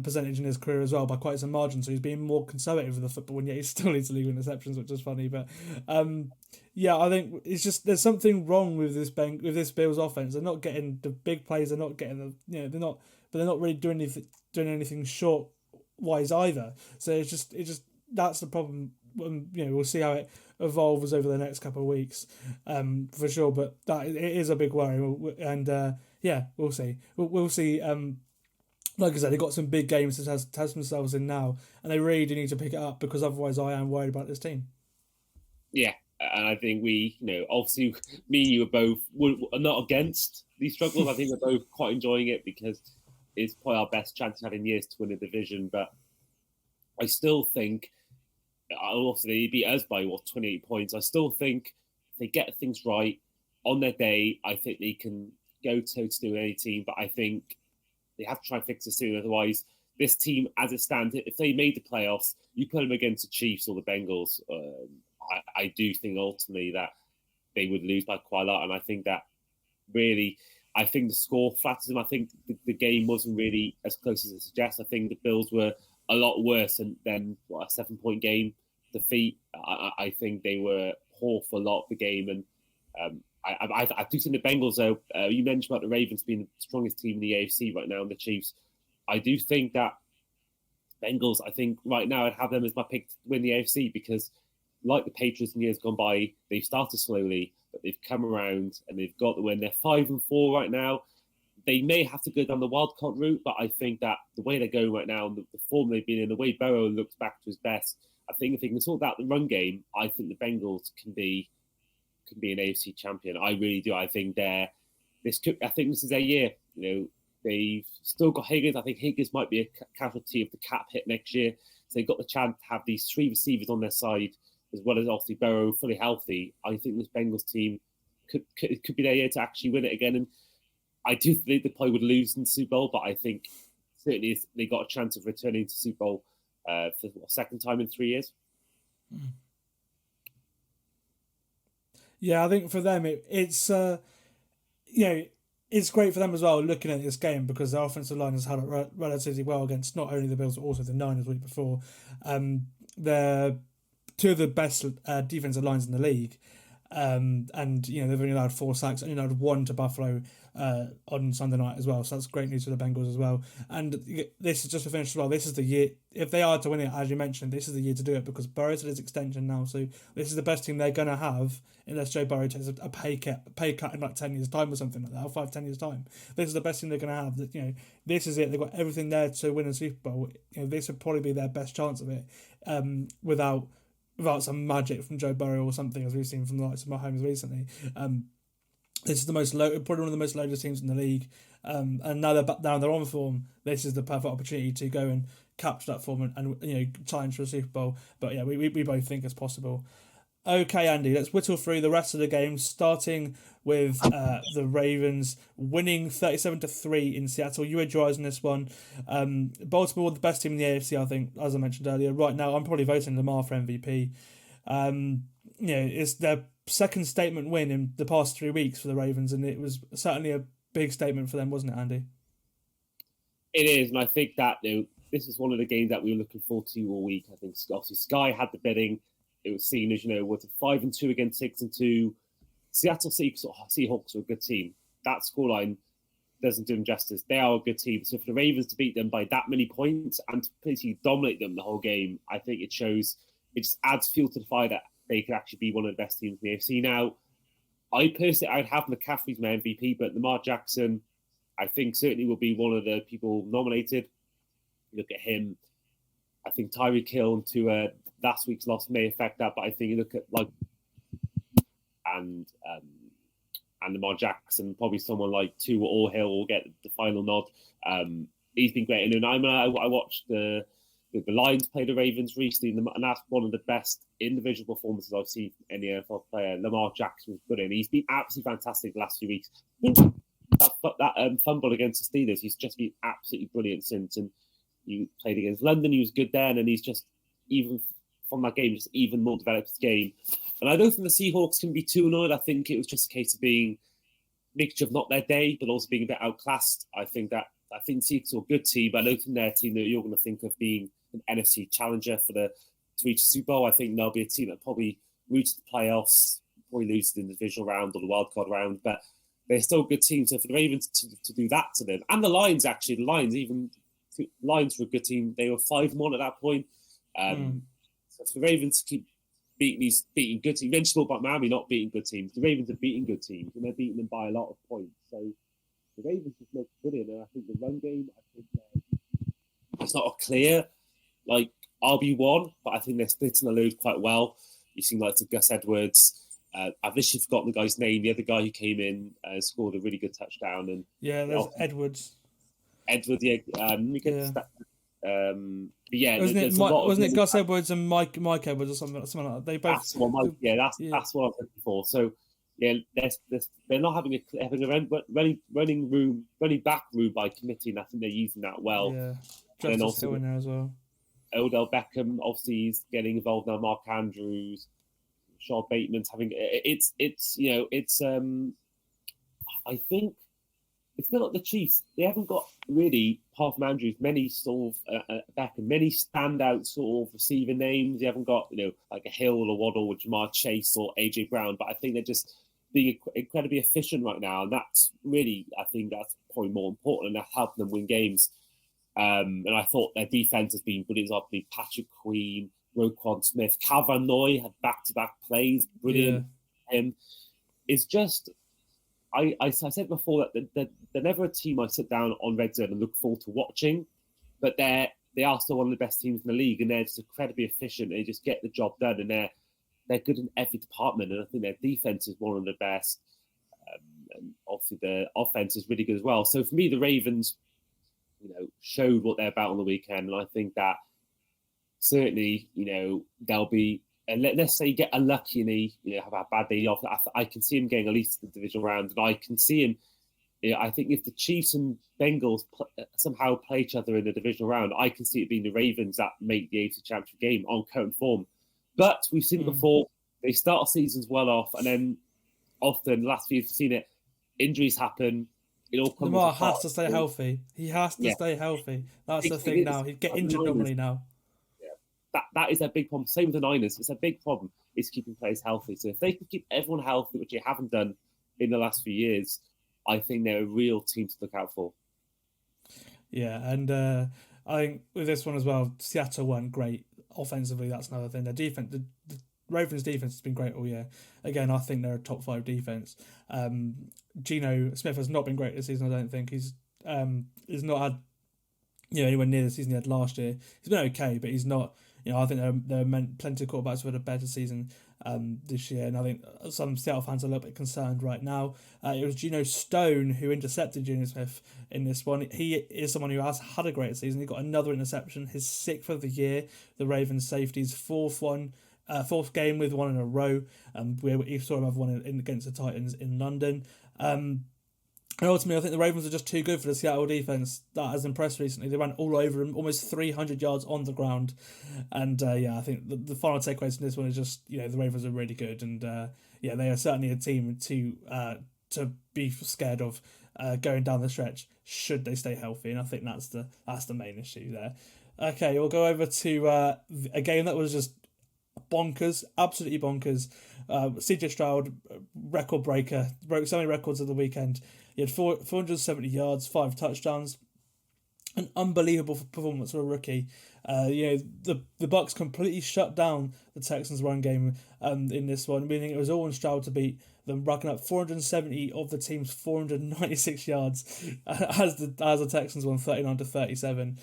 percentage in his career as well by quite some margin. So he's being more conservative with the football, and yet he still leads the league in interceptions, which is funny. But I think it's just there's something wrong with this Bills offense. They're not getting the big plays. They're not getting they're not really doing anything short wise either. So it's just that's the problem. We'll see how it evolves over the next couple of weeks, for sure. But it is a big worry, and we'll see. We'll see. Like I said, they've got some big games to test themselves in now, and they really do need to pick it up, because otherwise I am worried about this team. Yeah, and I think we, obviously me and you are not against these struggles. I think we're both quite enjoying it, because it's probably our best chance of having years to win a division. But I still think, also they beat us by 28 points. I still think if they get things right on their day, I think they can go toe-to-toe with any team. But I think they have to try and fix this soon. Otherwise, this team, as it stands, if they made the playoffs, you put them against the Chiefs or the Bengals, I do think ultimately that they would lose by quite a lot. And I think that really, I think the score flatters them. I think the game wasn't really as close as it suggests. I think the Bills were a lot worse than a 7-point game defeat. I think they were poor for a lot of the game. And I do think the Bengals, though, you mentioned about the Ravens being the strongest team in the AFC right now and the Chiefs. I do think that Bengals, I think right now I'd have them as my pick to win the AFC because like the Patriots in years gone by, they've started slowly, but they've come around and they've got the win. They're 5-4 right now. They may have to go down the wildcard route, but I think that the way they're going right now, and the form they've been in, the way Burrow looks back to his best, I think if they can sort out the run game, I think the Bengals can be an AFC champion. I really do. I think this is their year. They've still got Higgins. I think Higgins might be a casualty of the cap hit next year. So they've got the chance to have these 3 receivers on their side, as well as obviously Burrow fully healthy. I think this Bengals team could be their year to actually win it again. And I do think they probably would lose in the Super Bowl, but I think certainly they got a chance of returning to Super Bowl for the second time in 3 years. Yeah, I think for them it's it's great for them as well looking at this game because their offensive line has held up relatively well against not only the Bills but also the Niners the week before. They're two of the best defensive lines in the league. And they've only allowed 4 sacks, only allowed 1 to Buffalo on Sunday night as well. So that's great news for the Bengals as well. And this is just to finish as well. This is the year, if they are to win it, as you mentioned, this is the year to do it because Burrow's at his extension now. So this is the best team they're going to have unless Joe Burrow takes a pay cut in like 10 years' time or something like that, or 5-10 years' time. This is the best team they're going to have. That this is it. They've got everything there to win a Super Bowl. This would probably be their best chance of it without some magic from Joe Burrow or something, as we've seen from the likes of Mahomes recently. This is the most probably one of the most loaded teams in the league. And now they're back down, they're on form. This is the perfect opportunity to go and capture that form and challenge for a Super Bowl. But yeah, we both think it's possible. Okay, Andy, let's whittle through the rest of the games, starting with the Ravens winning 37-3 in Seattle. You had your eyes on this one. Baltimore, the best team in the AFC, I think, as I mentioned earlier. Right now, I'm probably voting Lamar for MVP. It's their second statement win in the past 3 weeks for the Ravens, and it was certainly a big statement for them, wasn't it, Andy? It is, and I think that this is one of the games that we were looking forward to all week. I think obviously Sky had the betting. It was seen as, was it 5-2 against 6-2. Seattle Seahawks are a good team. That scoreline doesn't do them justice. They are a good team. So for the Ravens to beat them by that many points and to basically dominate them the whole game, I think it just adds fuel to the fire that they could actually be one of the best teams in the AFC. Now, I'd have McCaffrey as my MVP, but Lamar Jackson, I think certainly will be one of the people nominated. Look at him. I think Tyreek Hill to last week's loss may affect that, but I think you look at and Lamar Jackson, probably someone like Tua or Hill will get the final nod. He's been great, and I watched the Lions play the Ravens recently, and that's one of the best individual performances I've seen from any NFL player. Lamar Jackson was good, and he's been absolutely fantastic the last few weeks. That fumble against the Steelers, he's just been absolutely brilliant since. And he played against London, he was good then, and he's just even from that game, just even more developed his game. And I don't think the Seahawks can be too annoyed. I think it was just a case of being a mixture of not their day, but also being a bit outclassed. I think the Seahawks are a good team, but I don't think they're a team that you're going to think of being an NFC challenger to reach the Super Bowl. I think they'll be a team that probably reach the playoffs, probably lose in the divisional round or the wildcard round, but they're still a good team. So for the Ravens to do that to them, and the Lions were a good team. They were 5-1 at that point. So for the Ravens to keep beating good teams, mentioned about Miami not beating good teams. The Ravens are beating good teams, and they're beating them by a lot of points. So the Ravens just look brilliant, and I think the run game, it's not a clear RB1, but I think they're splitting the load quite well. You've seen Gus Edwards. I've literally forgotten the guy's name. The other guy who came in scored a really good touchdown. And there's Edwards. Edwards, yeah. Wasn't it Gus Edwards and Mike Edwards or something like that? They both. That's what that's what I was looking for. So they're not having a running back room by committee, and I think they're using that well. Yeah, Justice also Hill in there as well. Odell Beckham obviously is getting involved now. Mark Andrews, Rashad Bateman's having I think it's not like the Chiefs. They haven't got really, apart from Andrews, many sort of back and many standout sort of receiving names. They haven't got like a Hill or Waddle or Jamar Chase or AJ Brown, but I think they're just being incredibly efficient right now, and that's really, I think that's probably more important, and that's helping them win games. And I thought their defense has been brilliant. Obviously, Patrick Queen, Roquan Smith, Calvin Noy had back-to-back plays, brilliant. Yeah. It's just, I said before that they're never a team I sit down on Red Zone and look forward to watching, but they are still one of the best teams in the league, and they're just incredibly efficient. They just get the job done, and they're good in every department, and I think their defense is one of the best. And obviously, the offense is really good as well. So for me, the Ravens, showed what they're about on the weekend, and I think that certainly, they'll be. And let's say you get unlucky and they, have a bad day off. I can see him getting at least the divisional round, and I can see him. I think if the Chiefs and Bengals somehow play each other in the divisional round, I can see it being the Ravens that make the AFC Championship game on current form. But we've seen it before. They start seasons well off, and then often, last few, you've seen it, injuries happen. It all comes. Lamar has to stay healthy. He has to stay healthy. That's the thing now. He'd get injured normally now. That is a big problem. Same with the Niners. It's a big problem is keeping players healthy. So if they can keep everyone healthy, which they haven't done in the last few years, I think they're a real team to look out for. Yeah, and I think with this one as well, Seattle weren't great offensively. That's another thing. Their defense, the Ravens' defense has been great all year. Again, I think they're a top 5 defense. Geno Smith has not been great this season. I don't think he's not had anywhere near the season he had last year. He's been okay, but he's not. I think there are plenty of quarterbacks who had a better season this year, and I think some Seattle fans are a little bit concerned right now. It was Geno Stone who intercepted Geno Smith in this one. He is someone who has had a great season. He got another interception, his 6th of the year. The Ravens safety's fourth game with one in a row. We saw him have one against the Titans in London. And ultimately, I think the Ravens are just too good for the Seattle defense. That has impressed recently. They ran all over him, almost 300 yards on the ground. And I think the final takeaways from this one is just, the Ravens are really good. And they are certainly a team to be scared of going down the stretch should they stay healthy. And I think that's the main issue there. Okay, we'll go over to a game that was just bonkers, absolutely bonkers. CJ Stroud, record breaker, broke so many records of the weekend. He had 470 yards, 5 touchdowns. An unbelievable performance for a rookie. The Bucs completely shut down the Texans' run game in this one, meaning it was all on Stroud to beat them, racking up 470 of the team's 496 yards as the Texans won 39-37.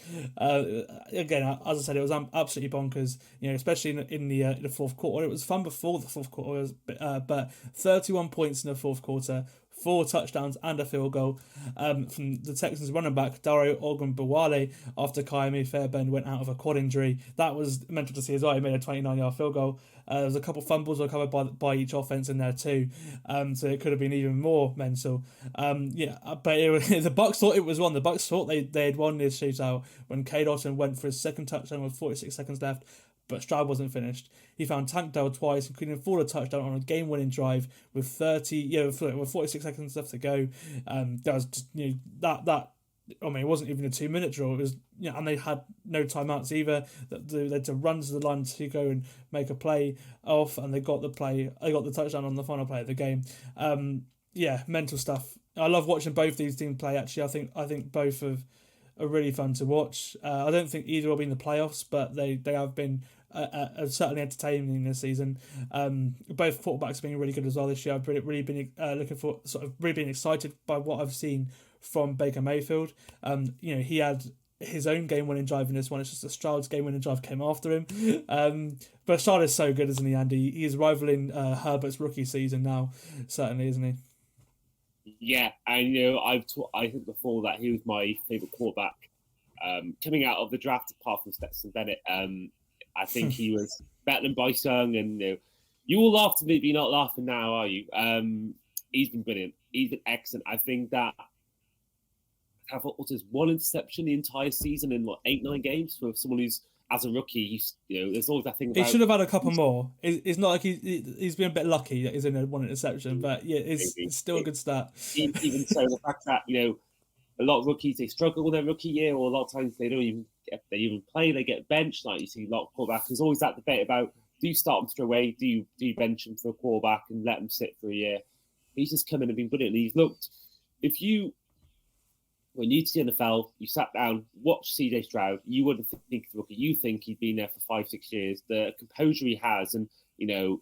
Again, as I said, it was absolutely bonkers. Especially in the fourth quarter. It was fun before the fourth quarter, but 31 points in the fourth quarter. 4 touchdowns and a field goal from the Texans running back Dario Ogunbowale after Kaimi Fairbairn went out of a quad injury. That was mental to see as well. He made a 29-yard field goal. There was a couple of fumbles recovered by each offense in there too, so it could have been even more mental. But the Bucs thought it was won. The Bucs thought they had won this shootout when Cade Otton went for his second touchdown with 46 seconds left. But Stroud wasn't finished. He found Tank Dell twice, including a touchdown on a game-winning drive with 46 seconds left to go. That was just that. I mean, it wasn't even a 2-minute drill. It was and they had no timeouts either. They had to run to the line to go and make a play off, and they got the play. They got the touchdown on the final play of the game. Mental stuff. I love watching both these teams play. Actually, I think both are really fun to watch. I don't think either will be in the playoffs, but they have been certainly entertaining this season. Both quarterbacks have been really good as well this year. I've really been really been excited by what I've seen from Baker Mayfield. He had his own game-winning drive in this one. It's just that Stroud's game-winning drive came after him. But Stroud is so good, isn't he, Andy? He's rivaling Herbert's rookie season now, certainly, isn't he? Yeah, and I think before that he was my favourite quarterback coming out of the draft, apart from Stetson Bennett. I think he was better than Bryce Young, and you all laughed at me, but you're not laughing now, are you? He's been brilliant. He's been excellent. I think that have one interception the entire season in 8-9 games for someone who's as a rookie, there's always that thing about... He should have had a couple more. It's not like he's been a bit lucky that he's in one interception, but yeah, it's still a good start. Even so, the fact that, a lot of rookies, they struggle with their rookie year, or a lot of times they don't even play, they get benched. Like you see a lot of quarterbacks. There's always that debate about, do you start them straight away? Do you bench them for a quarterback and let them sit for a year? He's just come in and been brilliant. He's looked... If you were new to the NFL, you sat down, watched CJ Stroud, you wouldn't think the rookie. You think he'd been there for 5-6 years. The composure he has, and in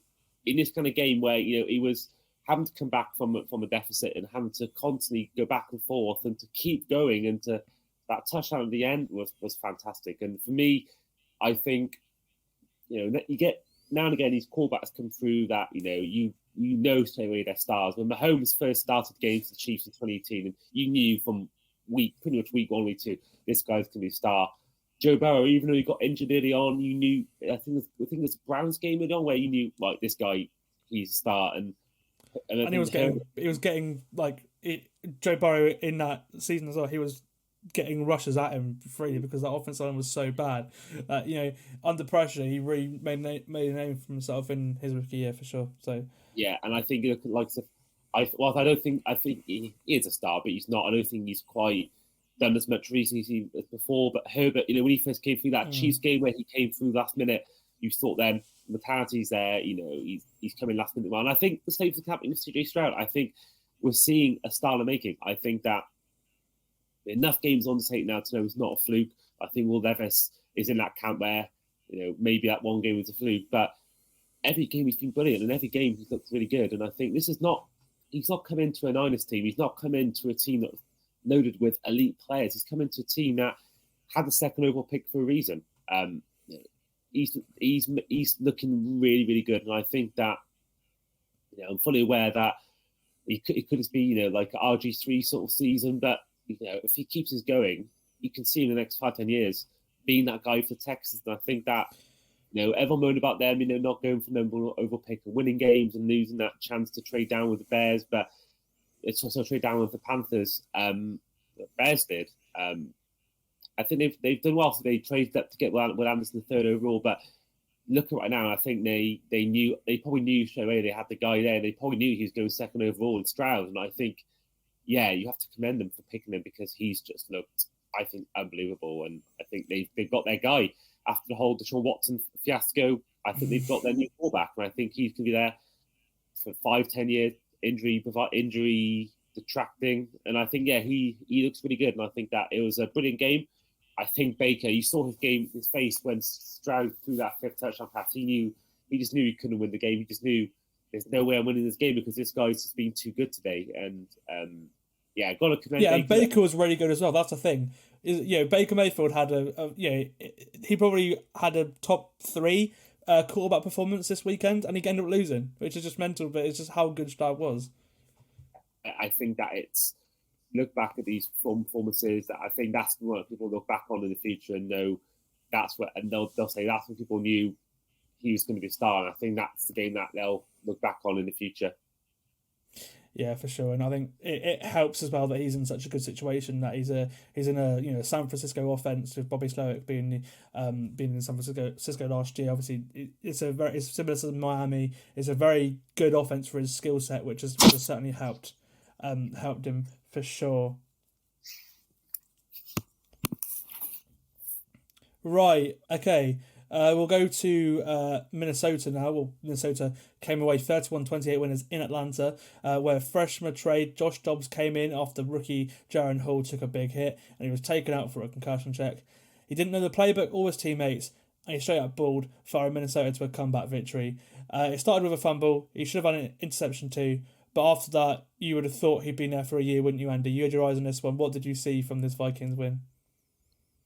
this kind of game where he was having to come back from a deficit and having to constantly go back and forth and to keep going, and to that touchdown at the end was fantastic. And for me, I think you get now and again these quarterbacks come through that straight away they're stars. When Mahomes first started games for the Chiefs in 2018, and you knew from pretty much week 1, week 2, this guy's going to be a star. Joe Burrow, even though he got injured early on, you knew. I think it was Browns game early on where you knew, like, this guy, he's a star. And he was getting Joe Burrow in that season as well. He was getting rushes at him freely because that offensive line was so bad. Under pressure, he really made a name for himself in his rookie year for sure. So yeah, and I think I think he is a star, but he's not. I don't think he's quite done as much recently as before. But Herbert, when he first came through that Chiefs game where he came through last minute, you thought then mentality's there. He's coming last minute. And I think the same thing happening with CJ Stroud. I think we're seeing a style of making. I think that enough games on the tape now to know it's not a fluke. I think Will Levis is in that camp where maybe that one game was a fluke, but every game he's been brilliant, and every game he's looked really good. And I think he's not come into a Niners team. He's not come into a team that's loaded with elite players. He's come into a team that had the second overall pick for a reason. He's looking really, really good. And I think that, I'm fully aware that he could just be, like an RG3 sort of season. But, if he keeps this going, you can see in the next 5-10 years being that guy for Texas. And I think that, everyone moaned about them, not going for number overall pick and winning games and losing that chance to trade down with the Bears, but it's also trade down with the Panthers. The Bears did. I think they've done well. So they traded up to get Will Anderson the 3rd overall, but look at right now, I think they probably knew straight away they had the guy there. They probably knew he was going 2nd overall in Stroud, and I think, you have to commend them for picking him because he's just looked, I think, unbelievable. And I think they've got their guy. After the whole Deshaun Watson fiasco, I think they've got their new quarterback, and I think he's going to be there for 5-10 years, injury detracting, and I think he looks really good, and I think that it was a brilliant game. I think Baker, you saw his face when Stroud threw that 5th touchdown pass. He just knew he couldn't win the game. He just knew there's no way I'm winning this game because this guy's just been too good today. And got to commend. Yeah, Baker. And Baker was really good as well. That's the thing. Baker Mayfield had he probably had a top 3 quarterback performance this weekend, and he ended up losing, which is just mental. But it's just how good Stroud was. I think that it's look back at these performances. That I think that's what people look back on in the future and know that's what, and they'll say that's when people knew he was going to be a star. And I think that's the game that they'll look back on in the future. Yeah, for sure, and I think it helps as well that he's in such a good situation that he's in a San Francisco offense with Bobby Slowick being in San Francisco last year. Obviously, it's similar to Miami. It's a very good offense for his skill set, which has certainly helped him for sure. Right. Okay. We'll go to Minnesota now. Well, Minnesota came away 31-28 winners in Atlanta, where freshman trade Josh Dobbs came in after rookie Jaron Hall took a big hit and he was taken out for a concussion check. He didn't know the playbook or his teammates, and he straight up balled, firing Minnesota to a comeback victory. It started with a fumble. He should have had an interception too, but after that, you would have thought he'd been there for a year, wouldn't you, Andy? You had your eyes on this one. What did you see from this Vikings win?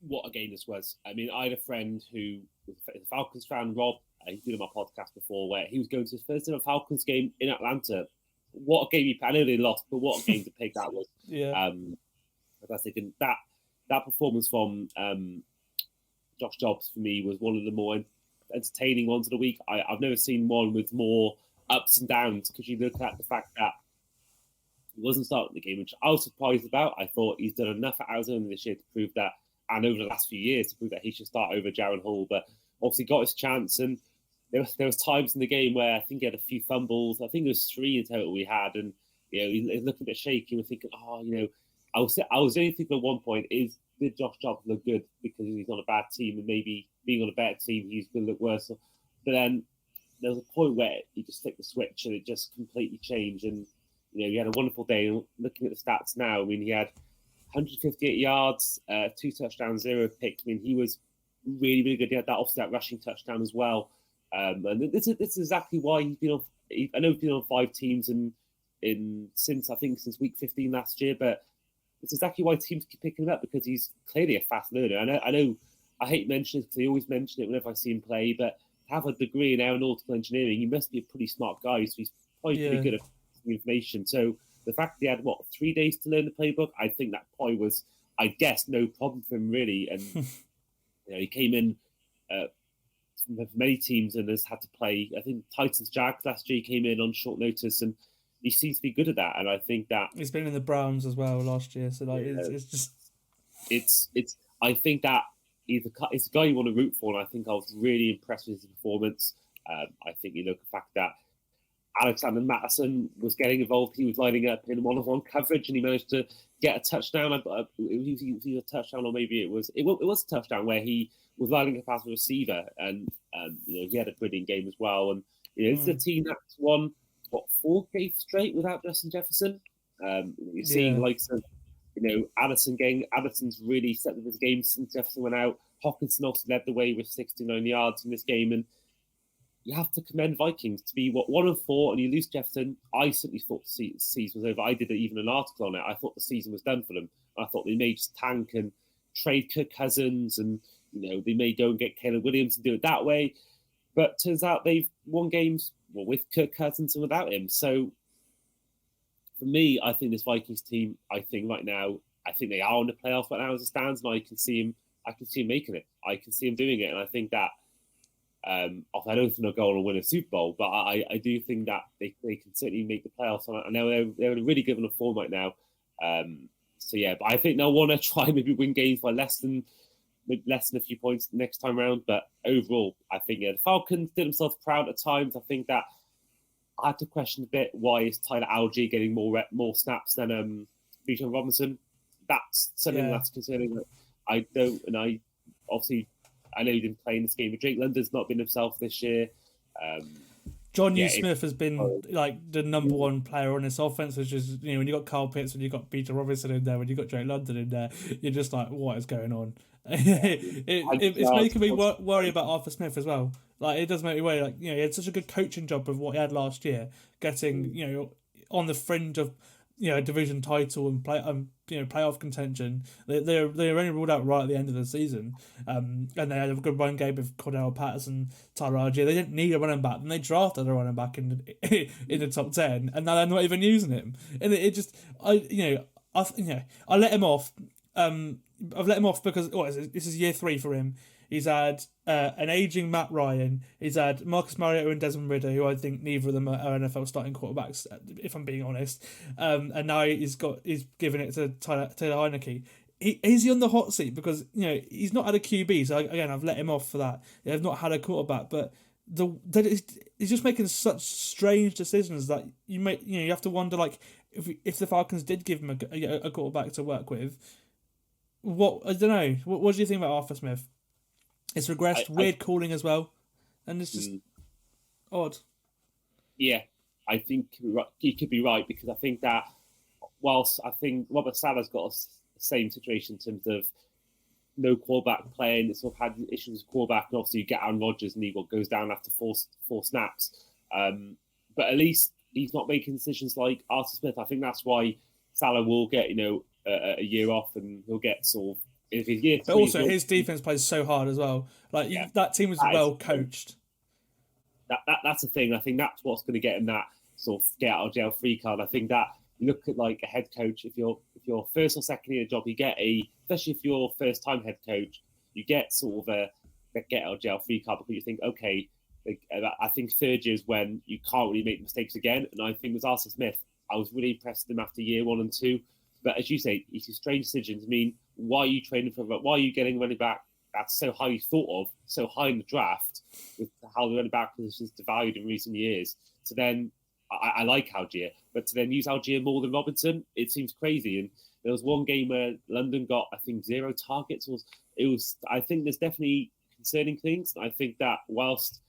What a game this was. I mean, I had a friend who was a Falcons fan, Rob. He's been on my podcast before, where he was going to his first ever Falcons game in Atlanta. What a game he played. I know they lost, but what a game to pick that was. Yeah. I think that performance from Josh Dobbs for me was one of the more entertaining ones of the week. I've never seen one with more ups and downs, because you look at the fact that he wasn't starting the game, which I was surprised about. I thought he's done enough at Arizona this year to prove that and over the last few years to prove that he should start over Jaron Hall. But obviously got his chance, and there was times in the game where I think he had a few fumbles. I think it was 3 in total we had, and he was looking a bit shaky. We're thinking, I was only thinking at one point, did Josh Jacobs look good because he's on a bad team, and maybe being on a better team he's going to look worse. But then there was a point where he just flicked the switch and it just completely changed. And he had a wonderful day. And looking at the stats now, I mean, he had 158 yards, 2 touchdowns, 0 picks. I mean, he was really, really good. He had that rushing touchdown as well. And this is exactly why he's been on. I know he's been on 5 teams since week 15 last year, but it's exactly why teams keep picking him up, because he's clearly a fast learner. I know. I hate mentioning it because I always mention it whenever I see him play, but to have a degree in aeronautical engineering, he must be a pretty smart guy. So he's probably pretty good at information. So the fact that he had 3 days to learn the playbook, I think that probably was, I guess, no problem for him really. And he came in for many teams and has had to play. I think Titans Jags last year, he came in on short notice, and he seems to be good at that. And I think that he's been in the Browns as well last year. So it's just I think that it's a guy you want to root for, and I think I was really impressed with his performance. I think the fact that Alexander Mattison was getting involved, he was lining up in one-on-one coverage, and he managed to get a touchdown. It was a touchdown, or maybe it was a touchdown where he was lining up as a receiver, and he had a brilliant game as well. And this is a team that's won 4 games straight without Justin Jefferson. You're seeing Addison's really stepped up his game since Jefferson went out. Hockenson also led the way with 69 yards in this game, and you have to commend Vikings to be 1-4, and you lose Jefferson. I certainly thought the season was over. I did even an article on it. I thought the season was done for them. I thought they may just tank and trade Kirk Cousins, and they may go and get Caleb Williams and do it that way. But turns out they've won games with Kirk Cousins and without him. So for me, I think this Vikings team, right now, I think they are in the playoffs right now as it stands, and I can see him making it. I can see him doing it, and I think that I don't think they'll go on and win a Super Bowl, but I do think that they can certainly make the playoffs. I know they're in a really good form right now. But I think they'll want to try and maybe win games by less than a few points next time around. But overall, I think the Falcons did themselves proud at times. I think that I had to question a bit, why is Tyler Algier getting more snaps than Bijan Robinson? That's something that's concerning. I know he didn't play in this game, but Drake London's not been himself this year. John Smith has been the number one player on this offense, which is, when you got Kyle Pitts, when you got Peter Robinson in there, when you got Drake London in there, you're just like, what is going on? It's making me worry about Arthur Smith as well. It does make me worry. He had such a good coaching job of what he had last year, getting on the fringe of a division title and playoff contention. They were only ruled out right at the end of the season, and they had a good run game with Cordell Patterson, Tyler Algier. They didn't need a running back, and they drafted a running back in the top 10, and now they're not even using him. And I let him off. I've let him off because this is year 3 for him. He's had an aging Matt Ryan. He's had Marcus Mariota and Desmond Ridder, who I think neither of them are NFL starting quarterbacks, if I'm being honest. And now he's given it to Taylor Heineke. Is he on the hot seat because he's not had a QB? So again, I've let him off for that. They've not had a quarterback, but he's just making such strange decisions that you have to wonder, if the Falcons did give him a quarterback to work with. I don't know. What do you think about Arthur Smith? It's regressed, weird calling as well, and it's just odd. Yeah, I think you could be right, because I think that whilst I think Robert Saleh's got the same situation in terms of no quarterback playing, it's sort of had issues with quarterback, and obviously you get Aaron Rodgers and he goes down after four snaps. But at least he's not making decisions like Arthur Smith. I think that's why Saleh will get a year off, and he'll get sort of. But also, his defense plays so hard as well. That team was well coached. That's the thing. I think that's what's going to get him that sort of get out of jail free card. I think that you look at a head coach. If you're first or second year job, you get especially if you're first time head coach, you get sort of a get out of jail free card, because you think, okay, I think third year is when you can't really make mistakes again. And I think with Arthur Smith, I was really impressed with him after year 1 and 2. But as you say, it's a strange decision. I mean, why are you training for? Why are you getting running back that's so highly thought of, so high in the draft, with how the running back position's devalued in recent years? So then, I like Algier, but to then use Algier more than Robinson, it seems crazy. And there was one game where London got, I think, 0 targets. I think there's definitely concerning things. I think that whilst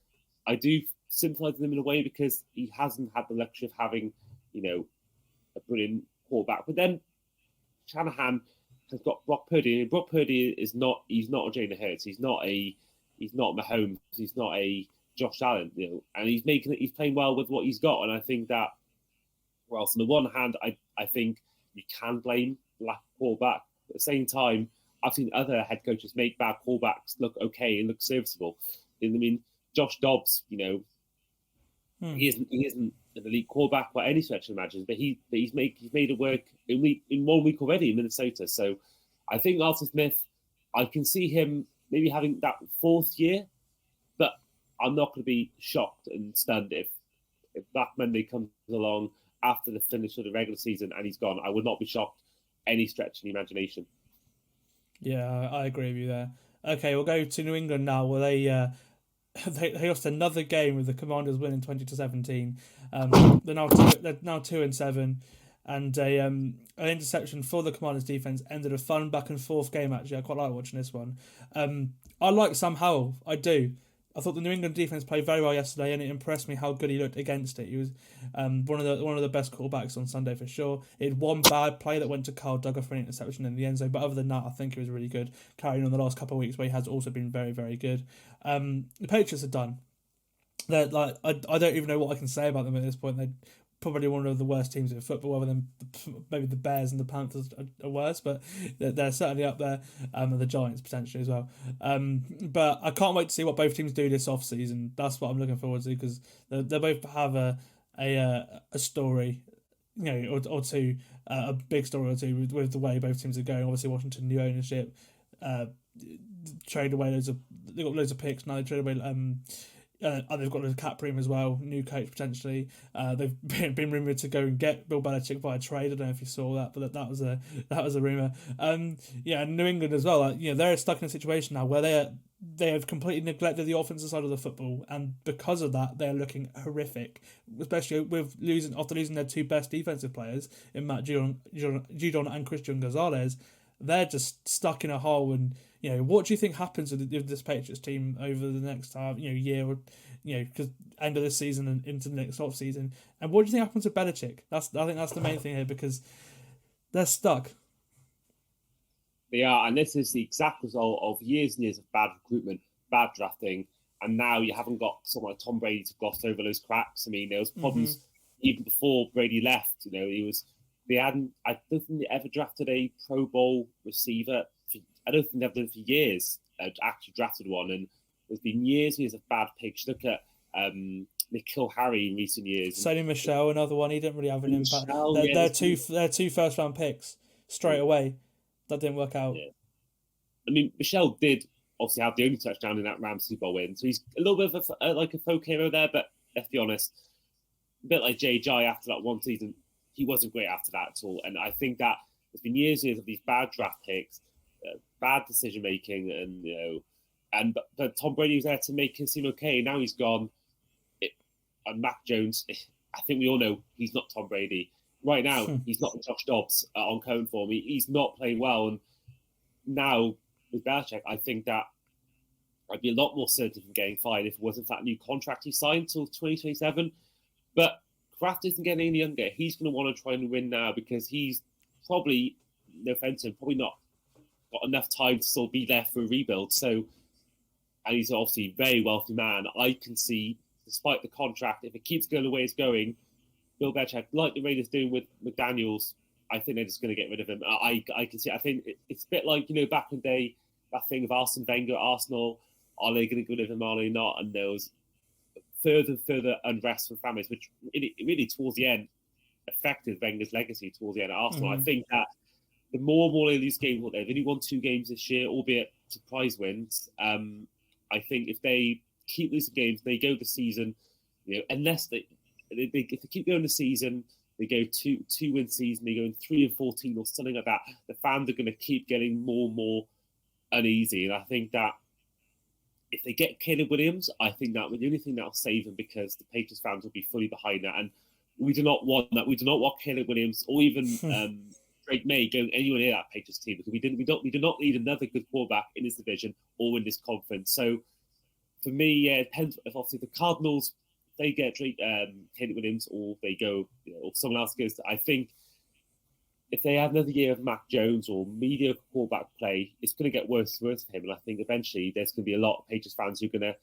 I do sympathise with him in a way because he hasn't had the luxury of having, a brilliant quarterback. But then Shanahan has got Brock Purdy, and Brock Purdy he's not a Jalen Hurts. He's not Mahomes. He's not a Josh Allen, and he's playing well with what he's got. And I think that, whilst on the one hand, I think you can blame lack of quarterback. At the same time, I've seen other head coaches make bad quarterbacks look okay and look serviceable. I mean, Josh Dobbs, he isn't an elite quarterback by any stretch of the imagination, but he's made it work in 1 week already in Minnesota. So I think Arthur Smith, I can see him maybe having that 4th year, but I'm not going to be shocked and stunned if Black Monday comes along after the finish of the regular season and he's gone. I would not be shocked any stretch of the imagination. Yeah, I agree with you there. Okay, we'll go to New England now, where they lost another game with the Commanders winning 20-17. They're now 2-7, and an interception for the Commanders defense ended a fun back and forth game. Actually, I quite like watching this one. I like Sam Howell. I do. I thought the New England defense played very well yesterday, and it impressed me how good he looked against it. He was one of the best quarterbacks on Sunday for sure. He had one bad play that went to Carl Duggar for an interception in the end zone, but other than that, I think he was really good, carrying on the last couple of weeks where he has also been very, very good. The Patriots are done. They're like I don't even know what I can say about them at this point. They're probably one of the worst teams in football, other than maybe the Bears and the Panthers are worse, but they're certainly up there, and the Giants potentially as well. But I can't wait to see what both teams do this off-season. That's what I'm looking forward to, because they both have a story, or two, a big story or two with the way both teams are going. Obviously, Washington, new ownership, trade away they got loads of picks now. They trade away they've got a cap room as well, new coach potentially. They've been rumoured to go and get Bill Belichick via trade. I don't know if you saw that, but that was a rumour. And New England as well. They're stuck in a situation now where they have completely neglected the offensive side of the football, and because of that, they're looking horrific. Especially after losing their 2 best defensive players in Matt Judon and Christian Gonzalez. They're just stuck in a hole, and what do you think happens with this Patriots team over the next year, or because end of this season and into the next off season? And what do you think happens with Belichick? I think that's the main thing here, because they're stuck. They are, and this is the exact result of years and years of bad recruitment, bad drafting, and now you haven't got someone like Tom Brady to gloss over those cracks. I mean, there was problems even before Brady left. I don't think they ever drafted a Pro Bowl receiver. I don't think they've done it for years. Actually drafted one, and there's been years and years of bad picks. Look at Nikhil Harry in recent years. Sonny Michel, another one. He didn't really have an impact. They're two first round picks straight away. That didn't work out. Yeah. I mean, Michel did obviously have the only touchdown in that Rams Super Bowl win, so he's a little bit of a folk hero there. But let's be honest, a bit like J.J. after that one season, he wasn't great after that at all. And I think that there's been years and years of these bad draft picks, bad decision making, and but Tom Brady was there to make it seem okay. Now he's gone. And Mac Jones, I think we all know he's not Tom Brady. Right now, he's not Josh Dobbs on Cohen for me. He's not playing well. And now, with Belichick, I think that I'd be a lot more certain of getting fired if it wasn't that new contract he signed till 2027. But Kraft isn't getting any younger. He's going to want to try and win now, because he's probably, no offense to him, probably not got enough time to still be there for a rebuild. So, and he's obviously a very wealthy man. I can see, despite the contract, if it keeps going the way it's going, Bill Belichick, like the Raiders doing with McDaniels, I think they're just going to get rid of him. I can see. I think it's a bit like back in the day, that thing of Arsene Wenger at Arsenal. Are they going to get rid of him? Are they not? And there was further unrest from families, which really towards the end affected Wenger's legacy towards the end at Arsenal. I think that the more and more they lose games, they've only won 2 games this year, albeit surprise wins. I think if they keep losing games, they go the season, unless if they keep going the season, they go two win season, they go in 3-14 or something like that, the fans are going to keep getting more and more uneasy. And I think that if they get Caleb Williams, I think that was the only thing that'll save them, because the Patriots fans will be fully behind that. And we do not want that. We do not want Caleb Williams or even Drake May going anywhere near that Patriots team, because we do not need another good quarterback in this division or in this conference. So for me, yeah, it depends. If obviously the Cardinals, they get Caleb Williams, or they go, or someone else goes. I think if they have another year of Mac Jones or mediocre quarterback play, it's going to get worse and worse for him. And I think eventually there's going to be a lot of Patriots fans who are going to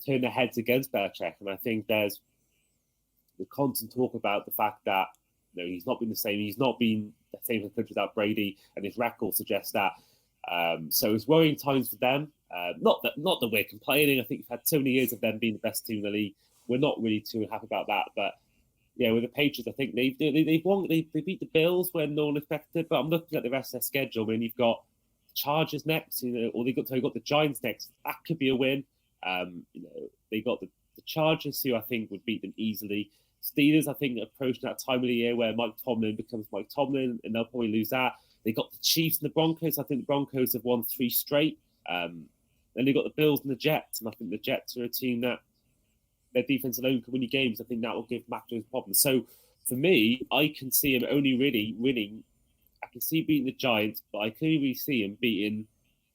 turn their heads against Belichick. And I think there's the constant talk about the fact that he's not been the same. He's not been the same as without Brady, and his record suggests that. So it's worrying times for them. Not that we're complaining. I think we've had so many years of them being the best team in the league. We're not really too happy about that. But yeah, with the Patriots, I think they've won. They beat the Bills when no one expected. But I'm looking at the rest of their schedule. I mean, you've got the Chargers next, or they got the Giants next. That could be a win. They got the Chargers, who I think would beat them easily. Steelers, I think, approaching that time of the year where Mike Tomlin becomes Mike Tomlin, and they'll probably lose that. They got the Chiefs and the Broncos. I think the Broncos have won 3 straight. Then they got the Bills and the Jets, and I think the Jets are a team that their defense alone can win you games. I think that will give Mac Jones problems. So for me, I can see him only really winning. I can see beating the Giants, but I can really see him beating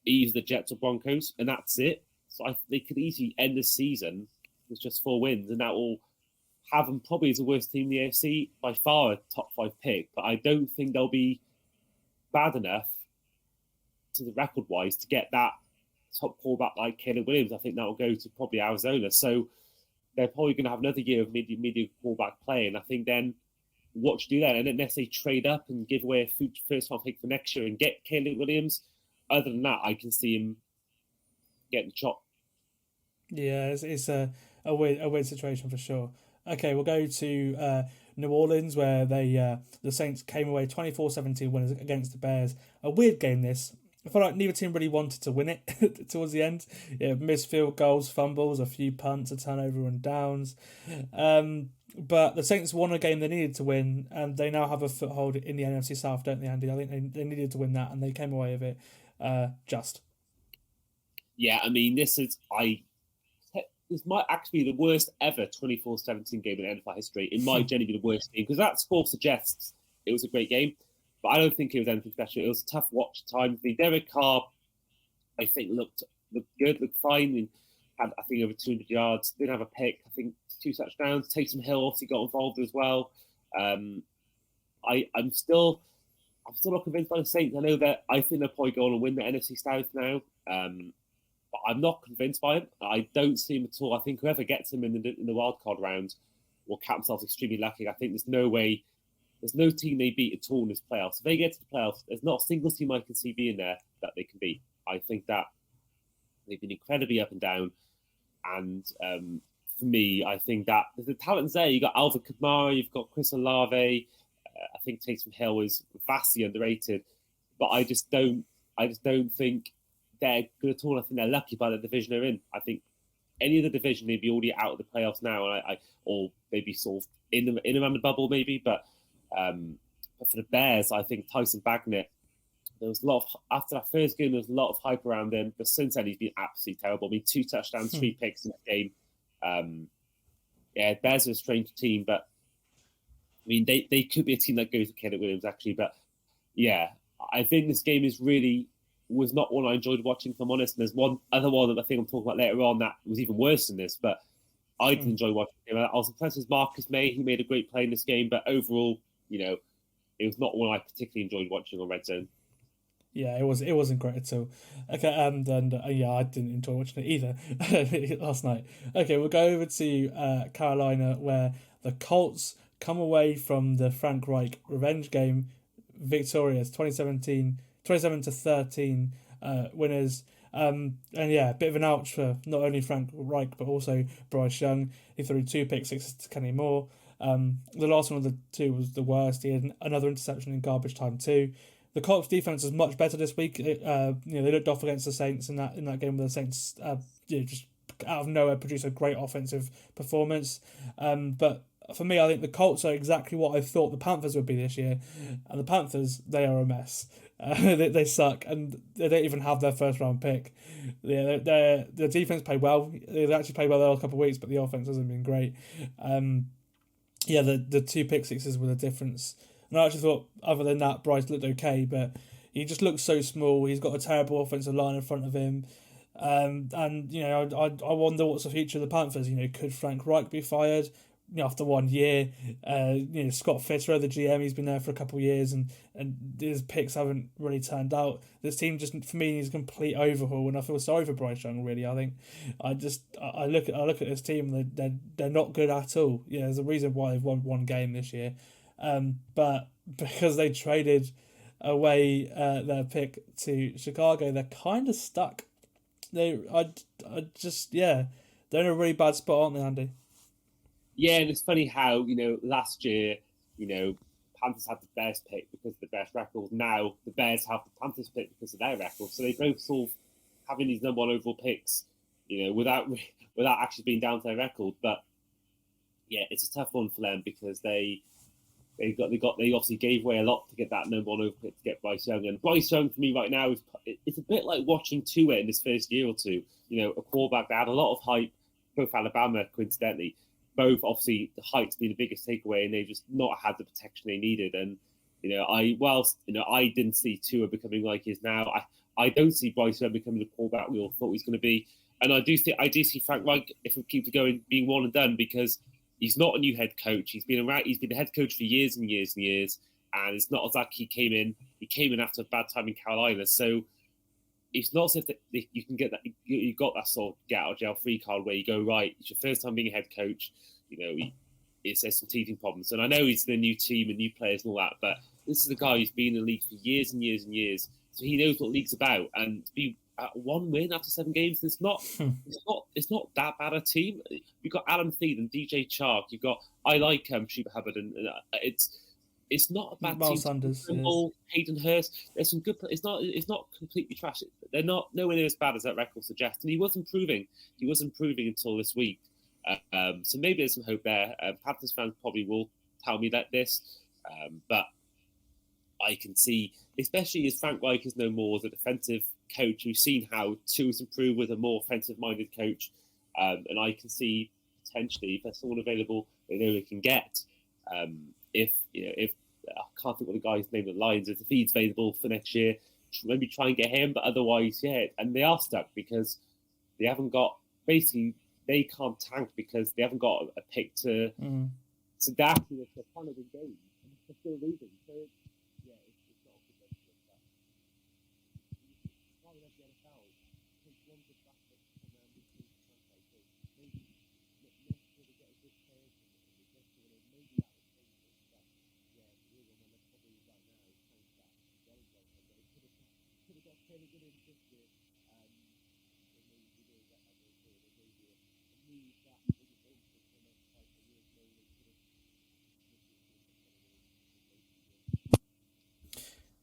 either the Jets or Broncos, and that's it. So they could easily end the season with just 4 wins, and that will have them probably as the worst team in the AFC, by far a top 5 pick. But I don't think they'll be bad enough to the record-wise to get that top quarterback like Caleb Williams. I think that will go to probably Arizona. So they're probably going to have another year of medium quarterback play. And I think then what you do then, and unless they trade up and give away a first-round pick for next year and get Caleb Williams, other than that, I can see him getting chopped. Yeah, it's a weird situation for sure. Okay, we'll go to New Orleans, where the Saints came away 24-17 winners against the Bears. A weird game, this. I feel like neither team really wanted to win it towards the end. Yeah, missed field goals, fumbles, a few punts, a turnover and downs. But the Saints won a game they needed to win, and they now have a foothold in the NFC South, don't they, Andy? I think they needed to win that, and they came away with it just. Yeah, I mean, this might actually be the worst ever 24-17 game in NFL history. It might generally be the worst game, because that score suggests it was a great game, but I don't think it was anything special. It was a tough watch at times. The Derek Carr, I think, looked good, looked fine. He had, I think, over 200 yards. Didn't have a pick. I think 2 touchdowns. Taysom Hill obviously got involved as well. I'm still not convinced by the Saints. I know that I think they'll probably go on and win the NFC South now. But I'm not convinced by him. I don't see him at all. I think whoever gets him in the wildcard round will count themselves extremely lucky. I think there's no team they beat at all in this playoffs. If they get to the playoffs, there's not a single team I can see being there that they can beat. I think that they've been incredibly up and down. And for me, I think that the talent's there. You've got Alvin Kamara, you've got Chris Olave. I think Taysom Hill is vastly underrated. But I just don't think they're good at all. I think they're lucky by the division they're in. I think any other division, they'd be already out of the playoffs now, or maybe sort of in around the bubble, maybe. But for the Bears, I think Tyson Bagnet, there was a lot of, after that first game, there was a lot of hype around him, but since then he's been absolutely terrible. I mean, 2 touchdowns, 3 picks in the game. Bears are a strange team, but I mean, they could be a team that goes to Caleb Williams, actually. But yeah, I think this game was not one I enjoyed watching, if I'm honest. And there's one other one that I think I'm talking about later on that was even worse than this, but I did enjoy watching him. I was impressed with Marcus May. He made a great play in this game, but overall, it was not one I particularly enjoyed watching on Red Zone. Yeah, it wasn't great at all. Okay, and I didn't enjoy watching it either last night. Okay, we'll go over to Carolina, where the Colts come away from the Frank Reich revenge game victorious, 27-13 winners. And yeah, a bit of an ouch for not only Frank Reich but also Bryce Young. He threw 2 pick sixes to Kenny Moore. The last one of the 2 was the worst. He had another interception in garbage time too. The Colts defense is much better this week. They looked off against the Saints in that game where the Saints just out of nowhere produced a great offensive performance. But for me, I think the Colts are exactly what I thought the Panthers would be this year, and the Panthers, they are a mess. They suck, and they don't even have their first round pick. Yeah, their defense played well. They've actually played well the last couple of weeks, but the offense hasn't been great. The 2 pick sixes were the difference. And I actually thought, other than that, Bryce looked okay, but he just looks so small. He's got a terrible offensive line in front of him. And I wonder what's the future of the Panthers. Could Frank Reich be fired? After 1 year, Scott Fitterer, the GM, he's been there for a couple of years, and his picks haven't really turned out. This team just, for me, needs a complete overhaul, and I feel sorry for Bryce Young. Really, I think I look at this team, and they're not good at all. There's a reason why they've won 1 game this year, but because they traded away their pick to Chicago, they're kind of stuck. They're in a really bad spot, aren't they, Andy? Yeah, and it's funny how, last year, Panthers had the Bears pick because of the Bears record. Now the Bears have the Panthers pick because of their record. So they both sort of having these number 1 overall picks, without actually being down to their record. But yeah, it's a tough one for them because they obviously gave away a lot to get that number 1 overall pick to get Bryce Young. And Bryce Young for me right now it's a bit like watching Tua in his first year or two. A quarterback that had a lot of hype, both Alabama coincidentally. Both, obviously, the height's been the biggest takeaway, and they've just not had the protection they needed. And I didn't see Tua becoming like he is now. I don't see Bryce Young becoming the quarterback we all thought he was going to be. And I do see Frank Reich, if we keep going, being one and done, because he's not a new head coach. He's been around. He's been the head coach for years and years and years, and it's not as like he came in after a bad time in Carolina. So it's not as if that you can get that. You got that sort of get out of jail free card where you go, right, it's your first time being a head coach. There's some teething problems, and I know he's the new team and new players and all that, but this is a guy who's been in the league for years and years and years, so he knows what the league's about. And to be at 1 win after 7 games, it's not that bad a team. You've got Adam Thielen, DJ Chark, you've got Chuba Hubbard, and it's not a bad Miles team. Sanders, Hayden Hurst. There's some good. It's not completely trash. They're not nowhere near as bad as that record suggests. And he was improving. Until this week. So maybe there's some hope there. Panthers fans probably will tell me that but I can see, especially as Frank Reich is no more as a defensive coach, we've seen how Tua's improved with a more offensive-minded coach, and I can see potentially if there's someone available they know they can get. If I can't think what the guy's name at the Lions is, if he's available for next year, maybe try and get him. But otherwise, and they are stuck because they haven't got they can't tank because they haven't got a pick to dash with to kind of win games and they're still losing. So it's not a good way to look at. Why would the NFL take one good basketball from their midfield franchise? Maybe next year they get a good player from it, and maybe that will change it. But the real one they're probably right now is playing that very well. They could have got fairly good in this year.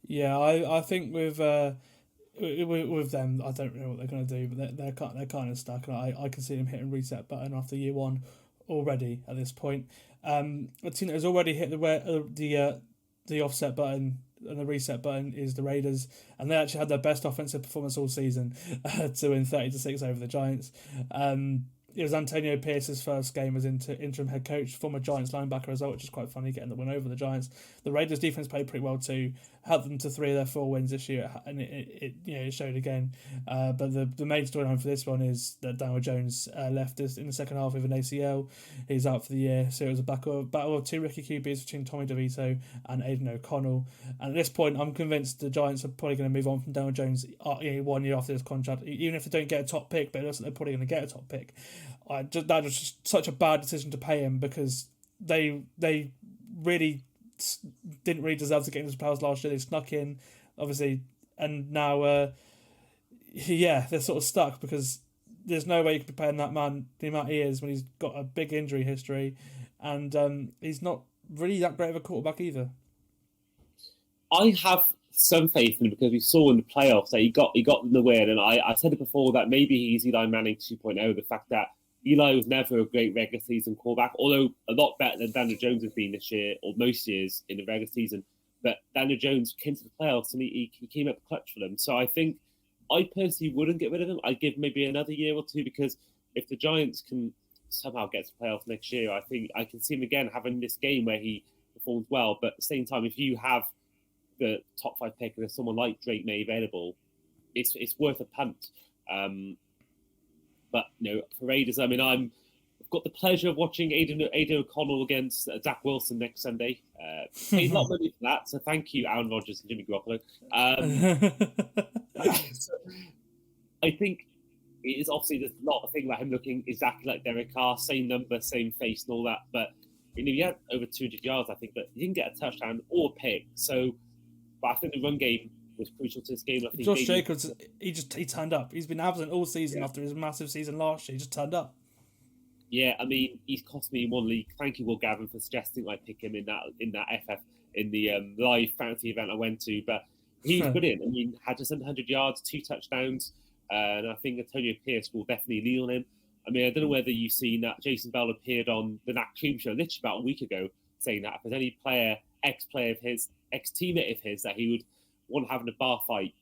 Yeah, I think with them, I don't know what they're going to do, but they're kind of stuck, and I can see them hitting reset button after year 1 already at this point. A team that has already hit the offset button and the reset button is the Raiders, and they actually had their best offensive performance all season to win 30-6 over the Giants. It was Antonio Pierce's first game as interim head coach, former Giants linebacker as well, which is quite funny, getting the win over the Giants. The Raiders' defense played pretty well too, helped them to 3 of their 4 wins this year, and it showed again. But the main storyline for this one is that Daniel Jones left us in the second half with an ACL. He's out for the year, so it was a battle of 2 rookie QBs between Tommy DeVito and Aidan O'Connell. And at this point, I'm convinced the Giants are probably going to move on from Daniel Jones 1 year after this contract, even if they don't get a top pick, but it looks like they're probably going to get a top pick. That was just such a bad decision to pay him because they really didn't really deserve to get into the playoffs last year. They snuck in, obviously, and now, they're sort of stuck because there's no way you could be paying that man the amount he is when he's got a big injury history, and he's not really that great of a quarterback either. I have some faith in him because we saw in the playoffs that he got them the win, and I said it before that maybe he's Eli Manning 2.0. The fact that Eli was never a great regular season quarterback, although a lot better than Daniel Jones has been this year, or most years in the regular season. But Daniel Jones came to the playoffs and he came up clutch for them. So I think I personally wouldn't get rid of him. I'd give maybe another year or two, because if the Giants can somehow get to the playoffs next year, I think I can see him again having this game where he performs well. But at the same time, if you have the top 5 pick and there's someone like Drake May available, it's worth a punt. But for Raiders, I mean, I've got the pleasure of watching Aiden O'Connell against Zach Wilson next Sunday. Paid a lot of money for that, so thank you, Aaron Rodgers and Jimmy Garoppolo. So I think it is obviously there's a lot of things about him looking exactly like Derek Carr, same number, same face, and all that. But he had over 200 yards, I think, but he didn't get a touchdown or a pick. So, but I think the run game was crucial to this game. I think Josh Jacobs, he turned up. He's been absent all season after his massive season last year. He just turned up. Yeah, I mean, he's cost me one league. Thank you, Will Gavin, for suggesting I pick him in the live fantasy event I went to. But he's brilliant. I mean, had just under 100 yards, 2 touchdowns, and I think Antonio Pierce will definitely lean on him. I mean, I don't know whether you've seen that Jason Bell appeared on the Nat Cream show literally about a week ago, saying that if there's any ex-player of his, ex-teammate of his, that he would want having a bar fight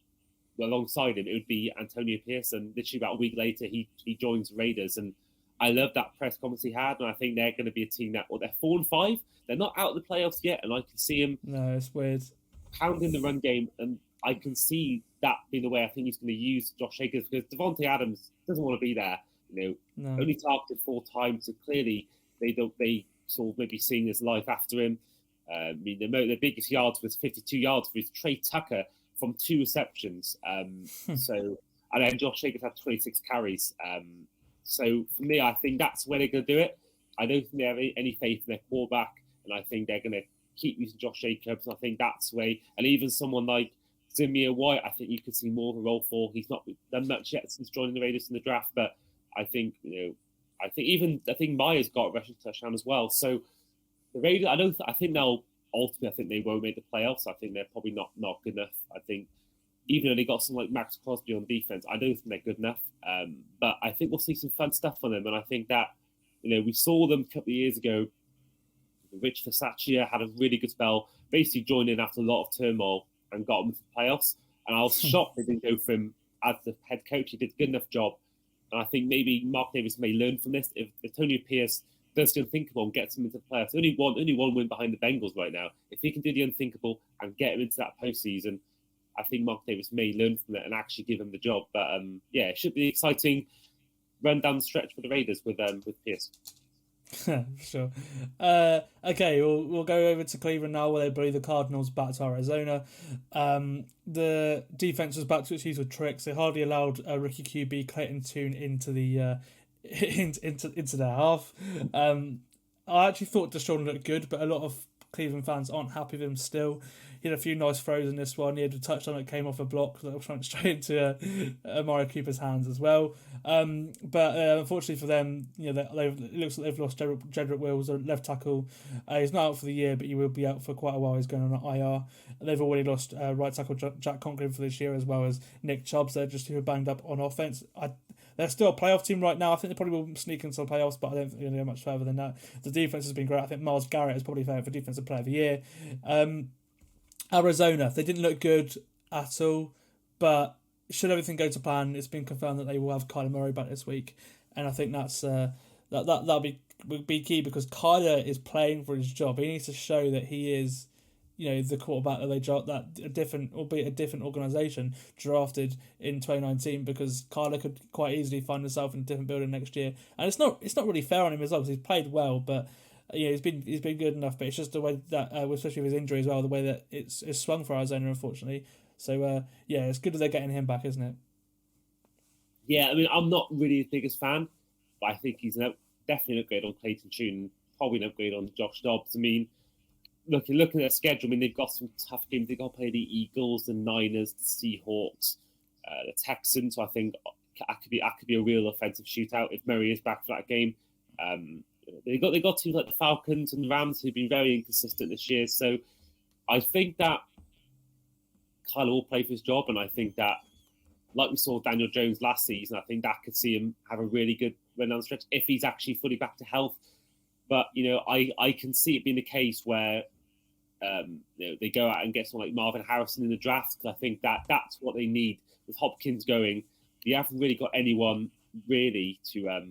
alongside him, it would be Antonio Pierce. And literally about a week later, he joins the Raiders. And I love that press conference he had. And I think they're going to be a team that, they're 4-5. They're not out of the playoffs yet. And I can see him. No, it's weird. Pounding the run game. And I can see that being the way I think he's going to use Josh Jacobs, because Devontae Adams doesn't want to be there. Only targeted 4 times. So clearly they sort of maybe seeing his life after him. I mean, the biggest yards was 52 yards for his Trey Tucker from 2 receptions. And then Josh Jacobs had 26 carries. So for me, I think that's where they're going to do it. I don't think they have any faith in their quarterback, and I think they're going to keep using Josh Jacobs. And I think that's the way. And even someone like Zamir White, I think you could see more of a role for. He's not done much yet since joining the Raiders in the draft, but I think I think Myers got a rushing touchdown as well. So the Raiders, I think they won't make the playoffs. I think they're probably not good enough. I think even though they got someone like Max Crosby on defense, I don't think they're good enough. But I think we'll see some fun stuff from them. And I think that, we saw them a couple of years ago. Rich Versace had a really good spell, basically joined in after a lot of turmoil and got them to the playoffs. And I was shocked they didn't go for him as the head coach. He did a good enough job. And I think maybe Mark Davis may learn from this. If Antonio Pierce does the unthinkable and gets him into the playoffs, only one win behind the Bengals right now. If he can do the unthinkable and get him into that postseason, I think Mark Davis may learn from it and actually give him the job. But it should be an exciting run down the stretch for the Raiders with Pierce. Sure. Okay, we'll go over to Cleveland now, where they blew the Cardinals back to Arizona. The defense was back to its usual tricks. They hardly allowed rookie QB Clayton Tune into the into their half. I actually thought Deshaun looked good, but a lot of Cleveland fans aren't happy with him still. He had a few nice throws in this one. He had a touchdown that came off a block that went straight into Amari Cooper's hands as well. But unfortunately for them, it looks like they've lost Jedrick Wills, their left tackle. He's not out for the year, but he will be out for quite a while. He's going on an IR. They've already lost right tackle Jack Conklin for this year, as well as Nick Chubb. They're just too banged up on offense. They're still a playoff team right now. I think they probably will sneak into the playoffs, but I don't think they'll go much further than that. The defense has been great. I think Myles Garrett is probably fair for Defensive Player of the Year. Arizona, they didn't look good at all, but should everything go to plan, it's been confirmed that they will have Kyler Murray back this week, and I think that's that'll be key, because Kyler is playing for his job. He needs to show that he is, the quarterback that they albeit a different organization, drafted in 2019, because Kyler could quite easily find himself in a different building next year, and it's not really fair on him as well, because he's played well, but. He's been good enough, but it's just the way that, especially with his injury as well, the way that it's swung for Arizona, unfortunately. So it's good that they're getting him back, isn't it? Yeah, I mean, I'm not really the biggest fan, but I think he's definitely an upgrade on Clayton Tune, probably an upgrade on Josh Dobbs. I mean, looking at their schedule, I mean, they've got some tough games. They've got to play the Eagles, the Niners, the Seahawks, the Texans. So I think that could be a real offensive shootout if Murray is back for that game. They got teams like the Falcons and the Rams who've been very inconsistent this year. So I think that Kyler will play for his job, and I think that, like we saw Daniel Jones last season, I think that could see him have a really good run down the stretch if he's actually fully back to health. But I can see it being the case where they go out and get someone like Marvin Harrison in the draft, because I think that's what they need. With Hopkins going, you haven't really got anyone really to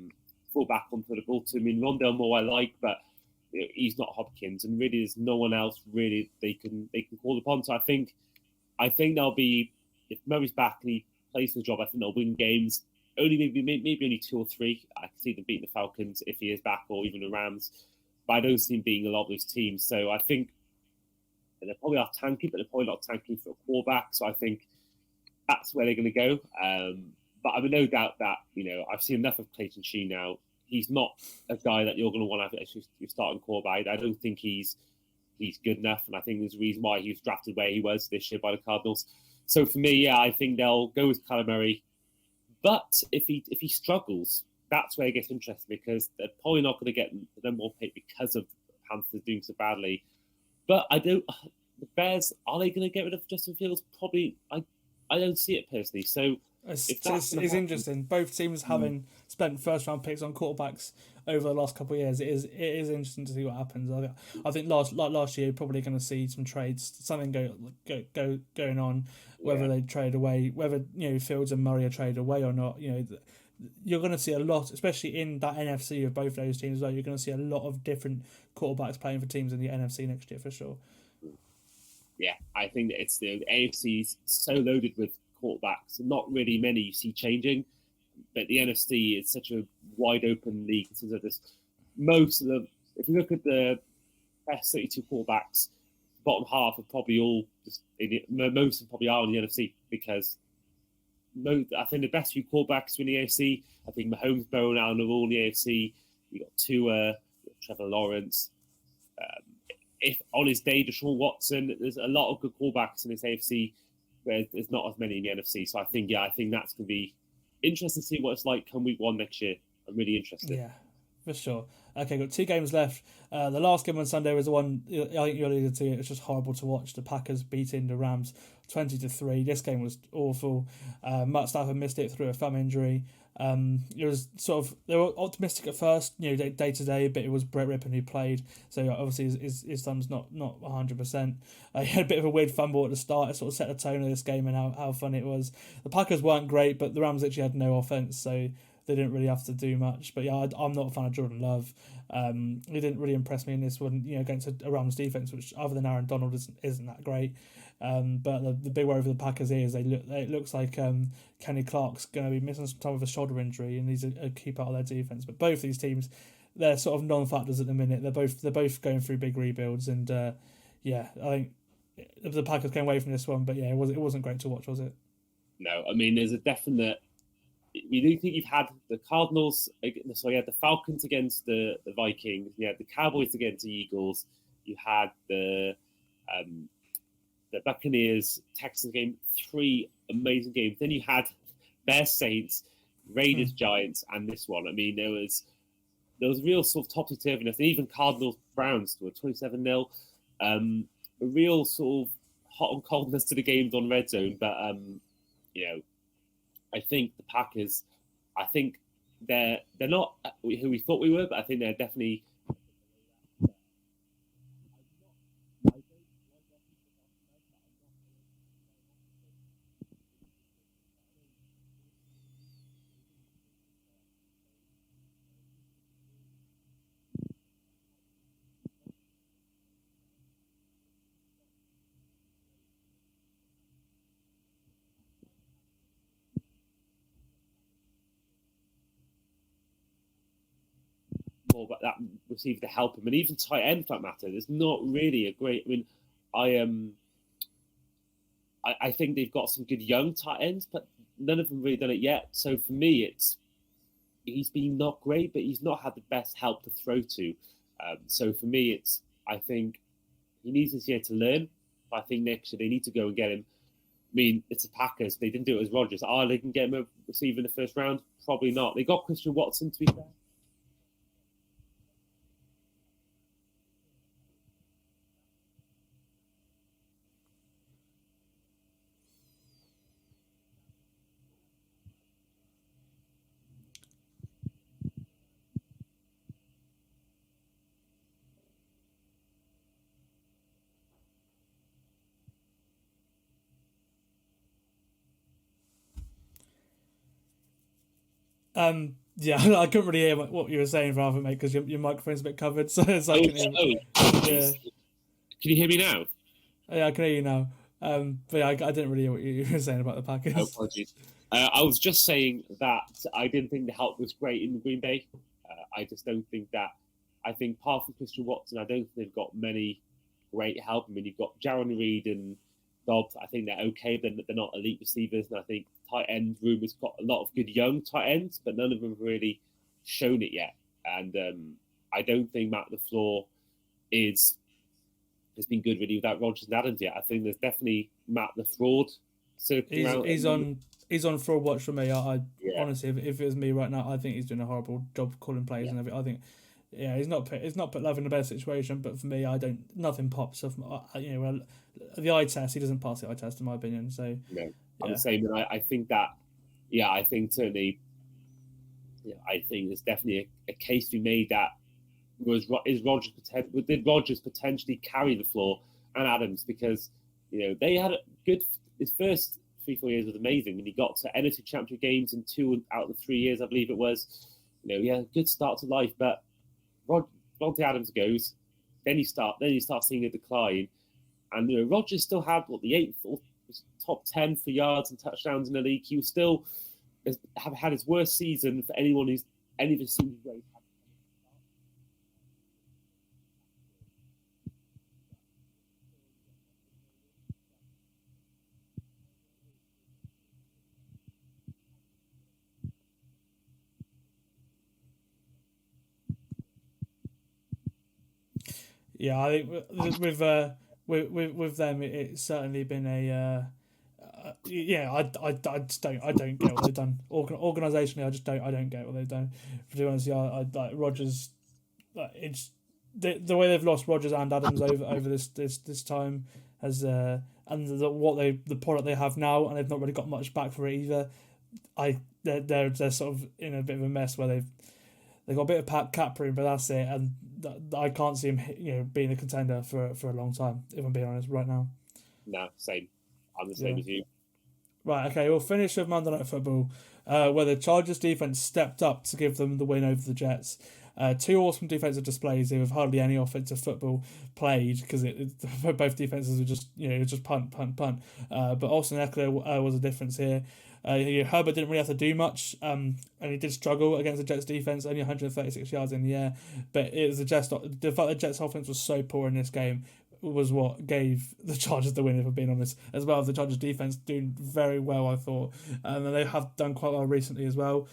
fall back onto the ball to. I mean, Rondell Moore I like, but he's not Hopkins, and really there's no one else really they can call upon. So I think they'll be, if Murray's back and he plays the job, I think they'll win games. Maybe only 2 or 3. I can see them beating the Falcons if he is back, or even the Rams. But I don't see him beating a lot of those teams. So I think they probably are tanking, but they're probably not tanking for a quarterback. So I think that's where they're going to go. But I have no doubt that, I've seen enough of Clayton Sheen now. He's not a guy that you're going to want to have as your starting quarterback. I don't think he's good enough. And I think there's a reason why he was drafted where he was this year by the Cardinals. So for me, I think they'll go with Kyler Murray. But if he struggles, that's where it gets interesting, because they're probably not going to get the number 1 pick because of Panthers doing so badly. But the Bears, are they going to get rid of Justin Fields? Probably. I don't see it personally. So it's interesting. Both teams having spent first-round picks on quarterbacks over the last couple of years. It is interesting to see what happens. I think last year, probably going to see some trades, something going on, whether they trade away, whether Fields and Murray are traded away or not. You're going to see a lot, especially in that NFC of both those teams. You're going to see a lot of different quarterbacks playing for teams in the NFC next year for sure. Yeah, I think that it's the AFC's so loaded with quarterbacks. Not really many you see changing, but the NFC is such a wide open league. Most of them, if you look at the best 32 quarterbacks, the bottom half are probably all most of them probably are in the NFC, because I think the best few quarterbacks in the AFC. I think Mahomes, Burrow, and Allen are all in the AFC. You got Tua, Trevor Lawrence. If on his day, Deshaun Watson, there's a lot of good quarterbacks in this AFC, where there's not as many in the NFC. So I think that's going to be interesting to see what it's like come week 1 next year. I'm really interested. Yeah, for sure. Okay, got 2 games left. The last game on Sunday was the one I think you alluded to. It was just horrible to watch. The Packers beating the Rams 20-3. This game was awful. Matt Stafford missed it through a thumb injury. It was sort of, they were optimistic at first, day to day, but it was Brett Rippon who played, so obviously his thumb's not 100%. He had a bit of a weird fumble at the start. It sort of set the tone of this game and how fun it was. The Packers weren't great, but the Rams actually had no offense, so they didn't really have to do much. But yeah, I'm not a fan of Jordan Love. He didn't really impress me in this one, against a Rams defense, which other than Aaron Donald isn't that great. But the big worry for the Packers is it looks like Kenny Clark's going to be missing some time with a shoulder injury, and he's a key part of their defense. But both these teams, they're sort of non-factors at the minute. They're both going through big rebuilds, and I think the Packers came away from this one. But yeah, it wasn't great to watch, was it? No, I mean, there's a definite. You do think you've had the Cardinals, so you had the Falcons against the Vikings, you had the Cowboys against the Eagles, you had the Buccaneers Texans game, 3 amazing games. Then you had Bears Saints, Raiders Giants, and this one. I mean, there was real sort of topsy-turviness, and even Cardinals Browns were 27-0. A real sort of hot and coldness to the games on Red Zone, but I think the Packers, they're not who we thought we were, but I think they're definitely. But that received to help him, and even tight end for that matter. There's not really a great. I mean, I think they've got some good young tight ends, but none of them really done it yet. So for me, he's been not great, but he's not had the best help to throw to. So for me, I think he needs this year to learn. But I think next year they need to go and get him. I mean, it's the Packers. They didn't do it as Rodgers. They can get him a receiver in the first round? Probably not. They got Christian Watson, to be fair. Yeah, I couldn't really hear what you were saying, rather, mate, because your microphone's a bit covered. So it's like, yeah, Can you hear me now? yeah, I can hear you now. But yeah, I didn't really hear what you were saying about the Packers. Oh, apologies. I was just saying that I didn't think the help was great in Green Bay. I just don't think that. I think apart from Christian Watson, I don't think they've got many great help. I mean, you've got Jaron Reed and Dobbs. I think they're okay, but they're not elite receivers. And I think tight end room has got a lot of good young tight ends, but none of them have really shown it yet. And I don't think Matt LaFleur has been good really without Rodgers and Adams yet. I think there's definitely Matt the fraud circling around. He's on fraud watch for me. I honestly, if it was me right now, I think he's doing a horrible job calling plays and everything. I think, yeah, he's not put Love in the best situation. But for me, nothing pops off. The eye test, he doesn't pass the eye test in my opinion. So no, I'm the same, and I think that, I think certainly, I think there's definitely a case to be made that did Rodgers potentially carry the floor and Adams, because they had a good, his first 3-4 years was amazing when he got to NFC Championship games in 2 out of the 3 years, I believe it was. He had a good start to life, but Davante Adams goes, then you start seeing a decline, and Rodgers still had the 8th or top 10 for yards and touchdowns in the league. He was still have had his worst season for anyone who's any of his seasons where he's had. Yeah, I think with them, it's certainly been a I don't get what they've done organisationally. I don't get what they've done. To be honest, I like Rodgers. It's the way they've lost Rodgers and Adams over this time has and the product they have now, and they've not really got much back for it either. They're sort of in a bit of a mess where they've got a bit of cap room, but that's it. And I can't see him, being a contender for a long time, if I'm being honest, right now. No, same. I'm the same as you. Right, okay, we'll finish with Monday Night Football, where the Chargers defense stepped up to give them the win over the Jets. 2 awesome defensive displays with hardly any offensive football played, because both defenses were just punt. But Austin Eckler was a difference here. Herbert didn't really have to do much, and he did struggle against the Jets defense, only 136 yards in the air. But it was the fact the Jets offense was so poor in this game was what gave the Chargers the win, if I'm being honest, as well as the Chargers defense doing very well, I thought. And they have done quite well recently as well.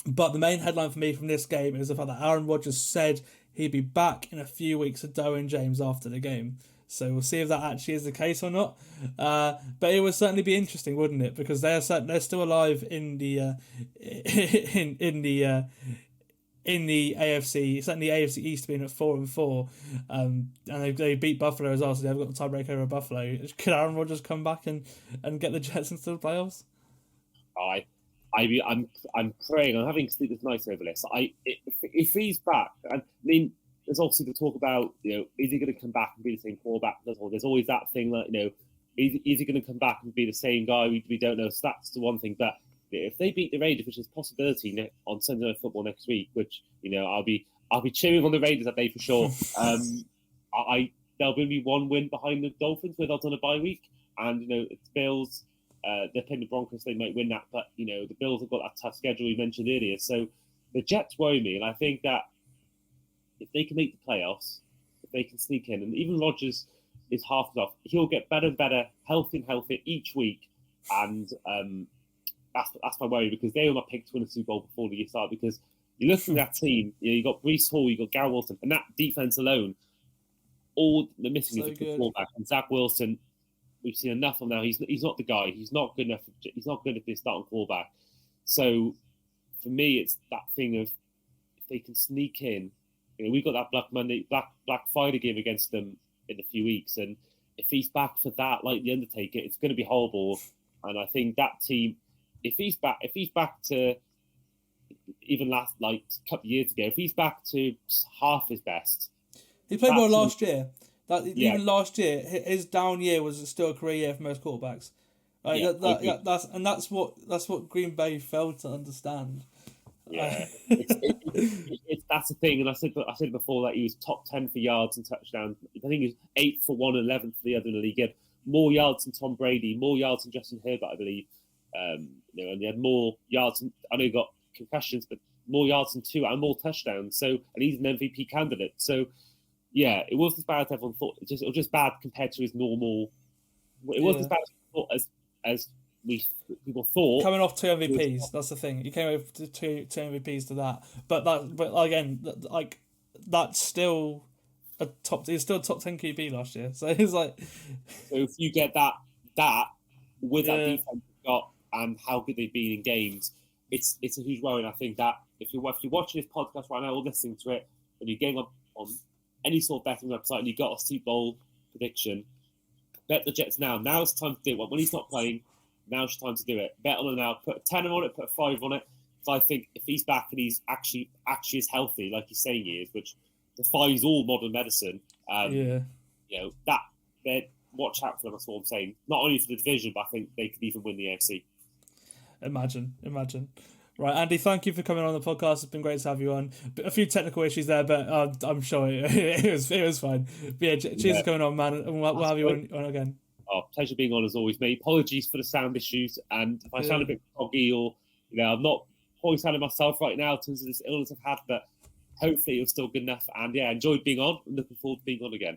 But the main headline for me from this game is the fact that Aaron Rodgers said he'd be back in a few weeks to Derwin James after the game. So we'll see if that actually is the case or not. But it would certainly be interesting, wouldn't it? Because they're still alive in the in the AFC, certainly AFC East being at 4-4, and they beat Buffalo as well, so they've got the tiebreaker over Buffalo. Could Aaron Rodgers come back and get the Jets into the playoffs? I'm praying. I'm having sleepless nights over this. If he's back, I mean, there's obviously the talk about is he going to come back and be the same quarterback? There's always that thing that is he going to come back and be the same guy? We don't know. So that's the one thing. But if they beat the Raiders, which is a possibility on Sunday Night Football next week, which I'll be cheering on the Raiders that day for sure. There'll be one win behind the Dolphins without on a bye week, and it's Bills. They're playing the Broncos, they might win that, but the Bills have got that tough schedule we mentioned earlier. So the Jets worry me, and I think that if they can make the playoffs, if they can sneak in, and even Rodgers is half off, he'll get better and better, healthier each week, and that's my worry, because they were my pick to win a Super Bowl before the year started. Because you look at that team, you got Breece Hall, you got Garrett Wilson, and that defense alone, all they're missing is a good quarterback. And Zach Wilson, we've seen enough of him now. He's not the guy. He's not good enough. He's not good enough to be a starting quarterback. So for me, it's that thing of if they can sneak in. We got that Black Friday game against them in a few weeks, and if he's back for that, like the Undertaker, it's going to be horrible. And I think that team, if he's back to even last a couple of years ago, if he's back to half his best, he played well last year. Even last year, his down year was still a career year for most quarterbacks. Like, Yeah, that's what Green Bay failed to understand. Yeah, that's the thing. And I said before that he was top 10 for yards and touchdowns. I think he was 8 for 1 and 11 for the other in the league. He had more yards than Tom Brady, more yards than Justin Herbert, I believe. And he had more yards. I know he got concussions, but more yards than Tua and more touchdowns. So, and he's an MVP candidate. So, yeah, it wasn't as bad as everyone thought. It was just bad compared to his normal. It wasn't as bad as people thought. Coming off 2 MVPs, that's the thing. You came over to two MVPs to that, but again, like that's still a top. He's still a top 10 QB last year, so it's like. So if you get that with that defense you've got and how good they've been in games, it's a huge worry. And I think that if you're watching this podcast right now or listening to it, and you're getting on any sort of betting website and you've got a Super Bowl prediction, bet the Jets now. Now's the time to do it. When he's not playing, now's the time to do it. Bet on it now. Put a 10 on it, put a 5 on it. So I think if he's back and he's actually is healthy, like he's saying he is, which defies all modern medicine, you know, that watch out for them, that's what I'm saying. Not only for the division, but I think they could even win the AFC. Imagine. Right, Andy, thank you for coming on the podcast. It's been great to have you on. A few technical issues there, but I'm sure it was fine. But yeah, cheers for coming on, man, and we'll have you on again. Oh, pleasure being on as always, mate. Apologies for the sound issues, and if I sound a bit foggy or, you know, I'm not probably sounding myself right now in terms of this illness I've had, but hopefully it was still good enough. And yeah, enjoyed being on. I'm looking forward to being on again.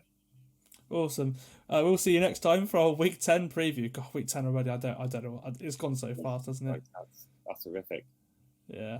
Awesome. We'll see you next time for our Week 10 preview. God, Week 10 already. I don't know. It's gone so fast, hasn't it? That's terrific. Yeah.